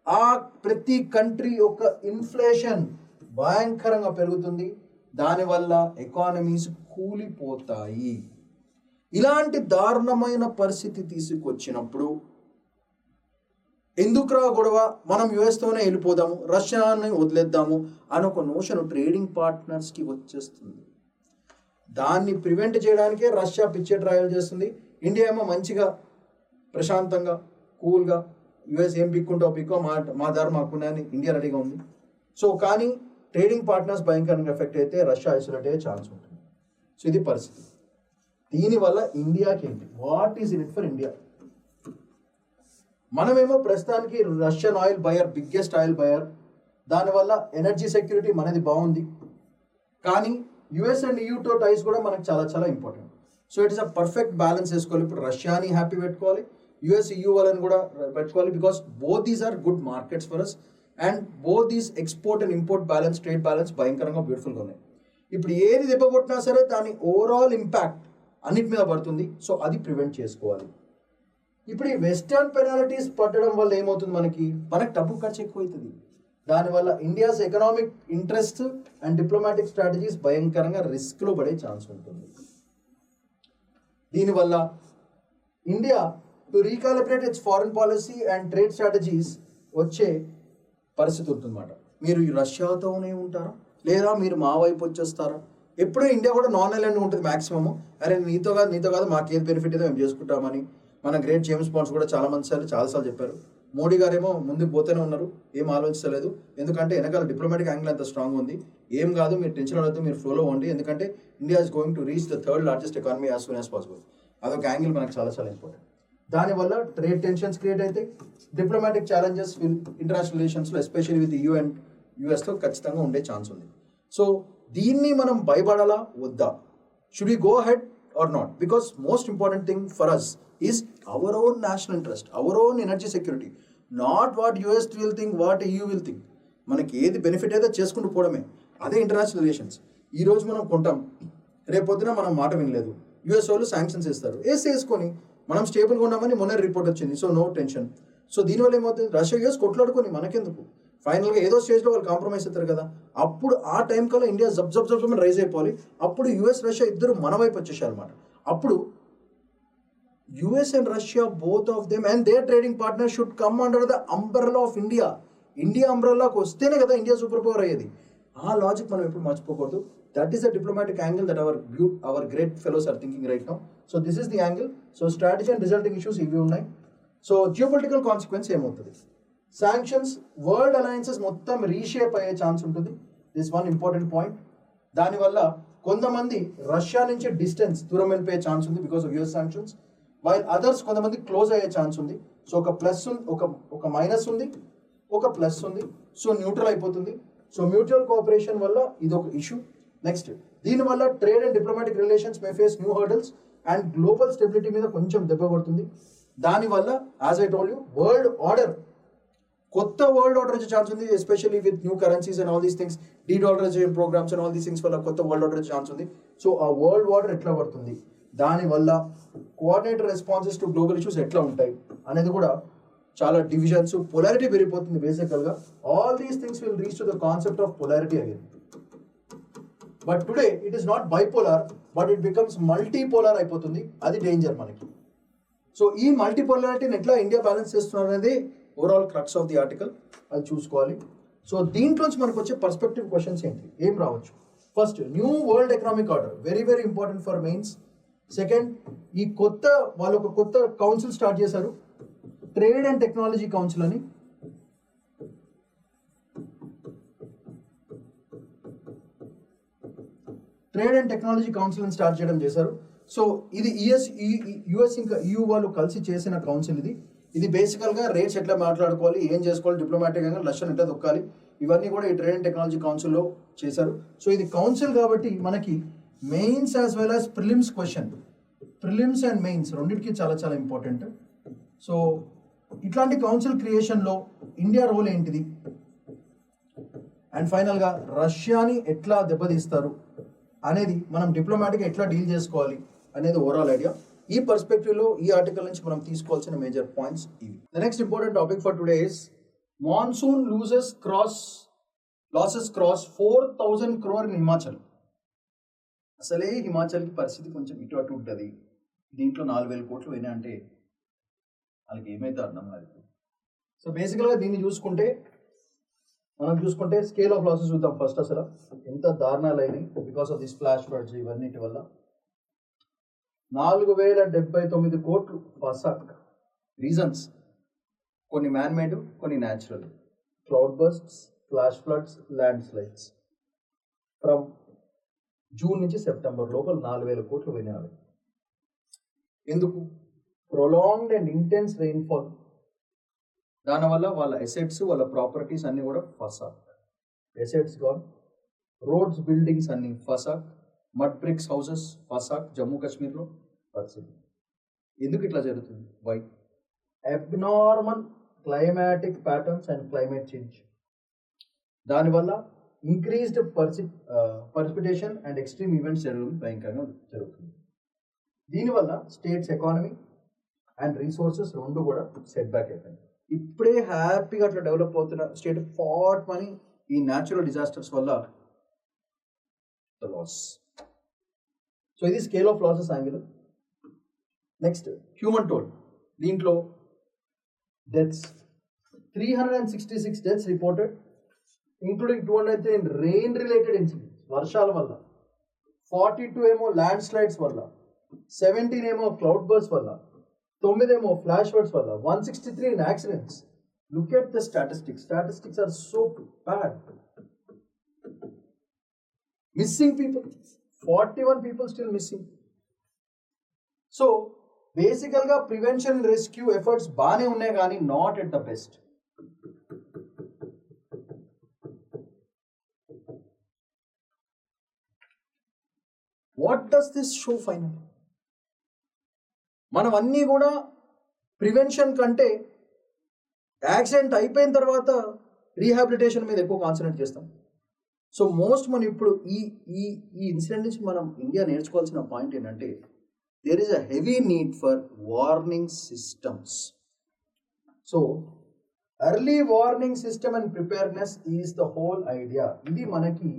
ఆ ప్రతి కంట్రీ యొక్క ఇన్ఫ్లేషన్ భయంకరంగా పెరుగుతుంది. దానివల్ల ఎకానమీస్ కూలిపోతాయి. ఇలాంటి దారుణమైన పరిస్థితి తీసుకొచ్చినప్పుడు ఎందుకురా గొడవ, మనం యుఎస్తోనే వెళ్ళిపోదాము, రష్యాని వదిలేద్దాము అని ఒక నోషన్ ట్రేడింగ్ పార్ట్నర్స్కి వచ్చేస్తుంది. దాన్ని ప్రివెంట్ చేయడానికే రష్యా పిచ్చే ట్రయల్ చేస్తుంది. ఇండియా ఏమో మంచిగా ప్రశాంతంగా కూల్గా యుఎస్ ఏం పిక్కుంటావు పిక్కో, మా దారి మాకున్నాయని ఇండియా రెడీగా ఉంది. సో కానీ ట్రేడింగ్ పార్ట్నర్స్ భయంకరంగా ఎఫెక్ట్ అయితే రష్యా ఐసోలేట్ అయ్యే ఛాన్స్ ఉంటుంది. సో ఇది పరిస్థితి. దీనివల్ల ఇండియాకి ఏంటి, what is in it for India? మనమేమో ప్రస్తుతానికి Russian oil buyer, biggest oil buyer. దానివల్ల ఎనర్జీ సెక్యూరిటీ మనది బాగుంది. కానీ యుఎస్ అండ్ యూతో టైస్ కూడా మనకు చాలా చాలా important. So it is a perfect balance వేసుకోవాలి. ఇప్పుడు రష్యాని హ్యాపీ పెట్టుకోవాలి, యుఎస్ EU వాళ్ళని కూడా పెట్టుకోవాలి. Because both these are good markets for us and both these export and import balance, trade balance భయంకరంగా బ్యూటిఫుల్గా ఉన్నాయి. ఇప్పుడు ఏది దెబ్బ కొట్టినా సరే దాని ఓవరాల్ ఇంపాక్ట్ అన్నిటి మీద పడుతుంది. సో అది ప్రివెంట్ చేసుకోవాలి. ఇప్పుడు ఈ వెస్టర్న్ పెనాలిటీస్ పట్టడం వల్ల ఏమవుతుంది, మనకు డబ్బు ఖర్చు ఎక్కువ అవుతుంది. దానివల్ల India's economic interest and diplomatic strategies భయంకరంగా రిస్క్లో పడే ఛాన్స్ ఉంటుంది. దీనివల్ల India to recalibrate it's foreign policy and trade strategies వచ్చే పరిస్థితి ఉంటుందన్నమాట. మీరు రష్యాతోనే ఉంటారా లేదా మీరు మా వైపు వచ్చేస్తారా? ఎప్పుడూ ఇండియా కూడా నాన్ ఐలాండ్ ఉంటుంది మ్యాక్సిమమ్. అరే నీతో కాదు మాకు ఏది బెనిఫిట్ ఏదో మేము చేసుకుంటామని మన గ్రేట్ జేమ్స్ బాండ్స్ కూడా చాలాసార్లు చెప్పారు. మోడీ గారేమో ముందుకు పోతూనే ఉన్నారు, ఏం ఆలోచించలేదు. ఎందుకంటే వెనకాల డిప్లొమాటిక్ యాంగిల్ అంత స్ట్రాంగ్ ఉంది. ఏం కాదు, మీరు టెన్షన్ అవ్వద్దు, మీరు ఫ్లోలో ఉండి, ఎందుకంటే India is going to reach the third largest economy as soon as possible. అదొక యాంగిల్ మనకు చాలా చాలా ఇంపార్టెంట్. దానివల్ల ట్రేడ్ టెన్షన్స్ క్రియేట్ అయితే డిప్లొమాటిక్ ఛాలెంజెస్ ఇంటర్నేషనల్ రిలేషన్స్లో especially with EU and US ఖచ్చితంగా ఉండే ఛాన్స్ ఉంది. సో దీన్ని మనం భయపడాలా వద్దా? Should we go head or not? Because most important thing for us is our own national interest, our own energy security, not what US will think, what EU will think. మనకి ఏది benefit అయితే చేసుకుంటూ పోవడమే. అదే international relations. ఈరోజు మనం కొంటాం, రేపొద్దున మనం మాట వినలేదు, యూఎస్ వాళ్ళు శాంక్షన్స్ వేస్తారు, వేసుకొని మనం స్టేబుల్గా ఉన్నామని మొన్న రిపోర్ట్ వచ్చింది. So no tension. సో దీనివల్ల ఏమవుతుంది, రష్యా యూఎస్ కొట్లాడుకొని మనకెందుకు, ఫైనల్గా ఏదో స్టేజ్లో వాళ్ళు కాంప్రమైజ్ అవుతారు కదా. అప్పుడు ఆ టైం కల్లా ఇండియా జబ్ రైజ్ అయిపోవాలి. అప్పుడు యూఎస్ రష్యా ఇద్దరు మన వైపు వచ్చేసారు అనమాట. అప్పుడు US and Russia both of them and their trading partner should come under the umbrella of India. India అంబ్రెల్లాకి వస్తేనే కదా ఇండియా సూపర్ పవర్ అయ్యేది. ఆ లాజిక్ మనం ఎప్పుడు మర్చిపోకూడదు. That is the diplomatic angle that our great fellows are thinking right now. So this is the angle. So strategy and resulting issues ఇవి ఉన్నాయి. సో జియోపొలిటికల్ కాన్సిక్వెన్స్ ఏమవుతుంది, శాంక్షన్స్ వరల్డ్ అలయన్సెస్ మొత్తం reshape అయ్యే chance ఉంటుంది. This one important point. దానివల్ల కొంతమంది Russia నుంచి distance దూరం వెళ్ళిపోయే ఛాన్స్ ఉంది because of US sanctions, while others కొంతమంది క్లోజ్ అయ్యే ఛాన్స్ ఉంది. సో ఒక ప్లస్ ఒక మైనస్ ఉంది, ఒక ప్లస్ ఉంది. సో న్యూట్రల్ అయిపోతుంది. సో మ్యూచువల్ కోఆపరేషన్ వల్ల ఇది ఒక ఇష్యూ. నెక్స్ట్, దీనివల్ల trade and diplomatic relations may face new hurdles and global stability మీద కొంచెం దెబ్బ పడుతుంది. దానివల్ల యాజ్ ఐ టోల్డ్ యూ కొత్త వరల్డ్ ఆర్డర్ వచ్చే ఛాన్స్ ఉంది, especially with new currencies and all these things, dedollarisation programmes and all these things వల్ల కొత్త వరల్డ్ ఆర్డర్ వచ్చే ఛాన్స్ ఉంది. సో ఆ వరల్డ్ ఆర్డర్ ఎట్లా పడుతుంది, దానివల్ల coordinator responses to global issues ఎట్లా ఉంటాయి అనేది కూడా చాలా డివిజన్స్, పొలారిటీ పెరిగిపోతుంది బేసికల్గా. All these things will reach to the concept of polarity again. But today it is not bipolar, but it becomes multipolar అయిపోతుంది. అది డేంజర్ మనకి. సో ఈ మల్టీపోలారిటీని ఎట్లా ఇండియా బ్యాలెన్స్ చేస్తున్నారు అనేది overall crux of the article, అది చూసుకోవాలి. సో దీంట్లోంచి మనకు వచ్చే పర్స్పెక్టివ్ క్వశ్చన్స్ ఏంటి, ఏం రావచ్చు. First, new world economic order, very very important for mains. Second, వాళ్ళు ఒక కొత్త కౌన్సిల్ స్టార్ట్ చేశారు, ట్రేడ్ అండ్ టెక్నాలజీ కౌన్సిల్ అని. ట్రేడ్ అండ్ టెక్నాలజీ కౌన్సిల్ అని స్టార్ట్ చేశారు. సో ఇది యుఎస్ ఇంకా EU వాళ్ళు కలిసి చేసిన కౌన్సిల్ ఇది. ఇది బేసికల్గా రేట్స్ ఎట్లా మాట్లాడుకోవాలి, ఏం చేసుకోవాలి, డిప్లొమాటిక్గా రష్యన్ ఎట్లా దొక్కాలి, ఇవన్నీ కూడా ఈ ట్రేడ్ అండ్ టెక్నాలజీ కౌన్సిల్లో చేశారు. సో ఇది కౌన్సిల్ కాబట్టి మనకి mains as well as prelims question, prelims and mains రెండింటికి చాలా చాలా ఇంపార్టెంట్. సో ఇట్లాంటి కౌన్సిల్ క్రియేషన్లో ఇండియా రోల్ ఏంటిది, అండ్ ఫైనల్గా రష్యాని ఎట్లా దెబ్బతీస్తారు అనేది మనం డిప్లొమాటిక్గా ఎట్లా డీల్ చేసుకోవాలి అనేది ఓవరాల్ ఐడియా. ఈ పర్స్పెక్టివ్లో ఈ ఆర్టికల్ నుంచి మనం తీసుకోవాల్సిన మేజర్ పాయింట్స్ ఇవి. The next important topic for today is monsoon losses cross 4,000 crore in Himachal. అసలే హిమాచల్కి పరిస్థితి కొంచెం ఇటు అటు ఉంటుంది. దీంట్లో 4,000 కోట్లు పోయినా అంటే వాళ్ళకి ఏమైతే అర్థం కాదు. సో బేసికల్గా దీన్ని మనం చూసుకుంటే స్కేల్ ఆఫ్ లాసెస్ చూద్దాం ఫస్ట్. అసలు ఎంత దారుణాలు అయినాయి because of this flash floods ఇవన్నిటి వల్ల. 4,079 కోట్లు ఫసాక్. రీజన్స్ కొన్ని మ్యాన్ మేడ్, కొన్ని natural. Cloud bursts, flash floods, land slides. From June నుంచి సెప్టెంబర్ లోపల 4,000 కోట్లు పోయినాయి. ఎందుకు? Prolonged and intense rainfall. దానివల్ల వాళ్ళ ఎసెట్స్, వాళ్ళ ప్రాపర్టీస్ అన్నీ కూడా ఫసాక్. ఎసెట్స్ గాన్, రోడ్స్, బిల్డింగ్స్ అన్నీ ఫసాక్, మడ్ బ్రిక్స్ హౌసెస్ ఫసాక్. జమ్మూ కాశ్మీర్లో పరిస్థితి ఎందుకు ఇట్లా జరుగుతుంది? Why? Abnormal climatic patterns and climate change. దానివల్ల increased precipitation and extreme events భయంకరంగా జరుగుతుంది. దీనివల్ల స్టేట్స్ ఎకానమీ అండ్ రీసోర్సెస్ రెండు కూడా సెట్ బ్యాక్ అయిపోయింది. ఇప్పుడే హ్యాపీగా అట్లా డెవలప్ అవుతున్న స్టేట్ ఫాట్ మనీ ఈ న్యాచురల్ డిజాస్టర్స్ వల్ల లాస్. సో ఇది scale of losses angle. Next, human toll. దీంట్లో deaths 366 deaths reported, including 203 in rain related incidents, వర్షాల వల్ల. 42 ఏమో ల్యాండ్ స్లైడ్స్ వల్ల, 17 ఏమో క్లౌడ్ బర్స్ వల్ల, 9 ఏమో ఫ్లాష్ ఫ్లడ్స్ వల్ల, 163 in accidents. Look at the statistics. Statistics are so bad. Missing people, 41 people still missing. So basically prevention and rescue efforts baane unnai gaani not at the best. What does this show finally? మనం అన్నీ కూడా prevention కంటే accident అయిపోయిన తర్వాత rehabilitation మీద ఎక్కువ concentrate చేస్తాం. So మనం ఇప్పుడు ఈ ఇన్సిడెంట్ నుంచి మనం ఇండియా నేర్చుకోవాల్సిన పాయింట్ ఏంటంటే, there is a heavy need for warning systems. So, early warning system and preparedness is the whole idea. Idi manaki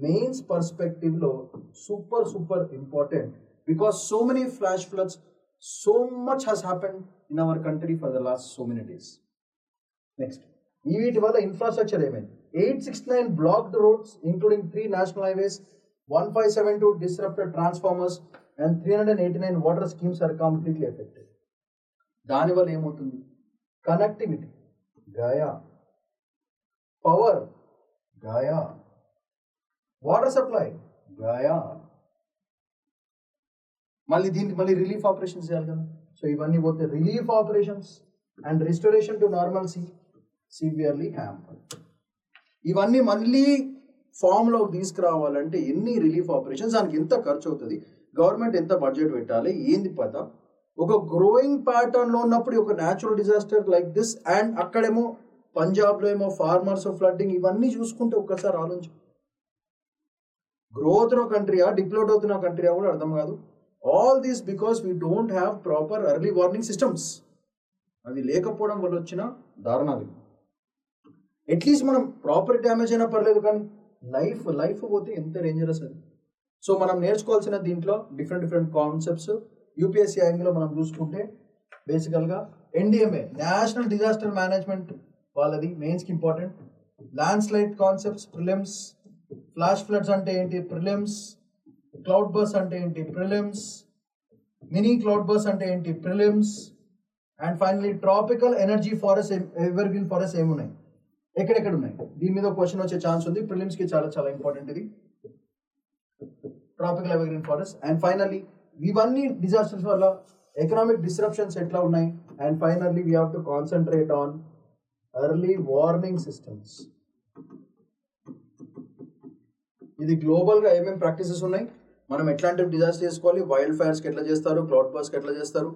mains perspective lo super important, because so many flash floods, so much has happened in our country for the last so many days. Next, వీటి వల్ల infrastructure ఏమైంది? 869 blocked roads including 3 national highways, 1572 disrupted transformers and 389 water schemes are completely affected. దానివల్ల ఏమవుతుంది? Connectivity గాయా, power గాయా, water supply గాయా, మళ్ళీ relief operations చేయాలి కదా. So ఇవన్నీ పోతే relief operations and restoration to normalcy severely hampered. ఇవన్నీ మళ్ళీ ఫామ్లో తీసుకురావాలంటే ఎన్ని రిలీఫ్ ఆపరేషన్స్, దానికి ఎంత ఖర్చు అవుతుంది, గవర్నమెంట్ ఎంత బడ్జెట్ పెట్టాలి, ఏంది పత. ఒక గ్రోయింగ్ ప్యాటర్న్లో ఉన్నప్పుడు ఒక natural disaster like this, and అక్కడేమో పంజాబ్లో ఏమో ఫార్మర్స్ ఫ్లడ్డింగ్, ఇవన్నీ చూసుకుంటే ఒక్కసారి ఆలోచన. గ్రోత్ ఉన్న కంట్రీయా, డిప్లోట్ అవుతున్న కంట్రీయా కూడా అర్థం కాదు. All these because we don't have proper early warning systems. అవి లేకపోవడం వల్ల వచ్చిన దారుణాలు. అట్లీస్ట్ మనం ప్రాపర్ డ్యామేజ్ అయినా పర్లేదు, కానీ లైఫ్ పోతే ఎంత డేంజరస్ అది. సో మనం నేర్చుకోవాల్సిన దీంట్లో డిఫరెంట్ కాన్సెప్ట్స్. యూపీఎస్సీ యాంగిల్లో మనం చూసుకుంటే బేసికల్గా ఎన్డీఎంఏ నేషనల్ డిజాస్టర్ మేనేజ్మెంట్ వాళ్ళది మెయిన్స్కి important. Landslide concepts prelims, flash floods అంటే ఏంటి ప్రిలిమ్స్, క్లౌడ్ బర్స్ అంటే ఏంటి ప్రిలిమ్స్, మినీ క్లౌడ్ బర్స్ అంటే ఏంటి prelims, and finally tropical energy forest, ever green forest ఏమున్నాయి, ఎక్కడెక్కడ ఉన్నాయి, దీని మీద క్వశ్చన్ వచ్చే ఛాన్స్ ఉంది. ప్రిలిమ్స్కి చాలా ఇంపార్టెంట్ ఇది tropical ever green forest. And finally ఇవన్నీ డిజాస్టర్స్ వల్ల ఎకనామిక్ డిస్రప్షన్స్ ఎట్లా ఉన్నాయి, and finally we have to concentrate on early warning systems. ఇది గ్లోబల్గా ఏమేమి ప్రాక్టీసెస్ ఉన్నాయి, మనం ఎట్లాంటి డిజాస్టర్ చేసుకోవాలి, వైల్డ్ ఫైర్స్కి ఎట్లా చేస్తారు, క్లౌడ్ బర్స్కి ఎట్లా చేస్తారు,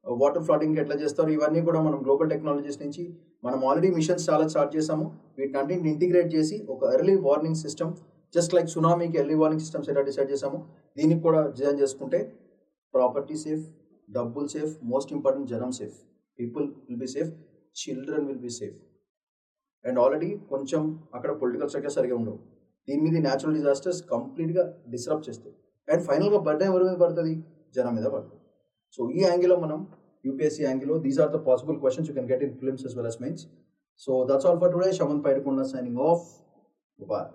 వాటర్ ఫ్లడింగ్కి ఎట్లా చేస్తారు, ఇవన్నీ కూడా మనం గ్లోబల్ టెక్నాలజీస్ నుంచి మనం ఆల్రెడీ మిషన్స్ చాలా స్టార్ట్ చేసాము. వీటిని అన్నింటిని ఇంటిగ్రేట్ చేసి ఒక early warning system, just like సునామీకి ఎర్లీ వార్నింగ్ సిస్టమ్స్ ఎలా డిసైడ్ చేసాము, దీనికి కూడా డిజైన్ చేసుకుంటే ప్రాపర్టీ సేఫ్, డబ్బులు సేఫ్, మోస్ట్ ఇంపార్టెంట్ జనం safe, people will be safe, children will be safe. And already కొంచెం అక్కడ పొలిటికల్ స్ట్రక్చర్ సరిగా ఉండవు. దీని మీద న్యాచురల్ డిజాస్టర్స్ కంప్లీట్గా డిస్టర్బ్ చేస్తాయి, అండ్ ఫైనల్గా బర్డెన్ ఎవరి మీద పడుతుంది, జనం మీద పడుతుంది. సో ఈ యాంగిల్లో మనం యూపీఎస్సీ యాంగిల్లో these are the possible questions you can get in prelims as well as mains. So that's all for today. Shaman Paidikonda signing off. Bye.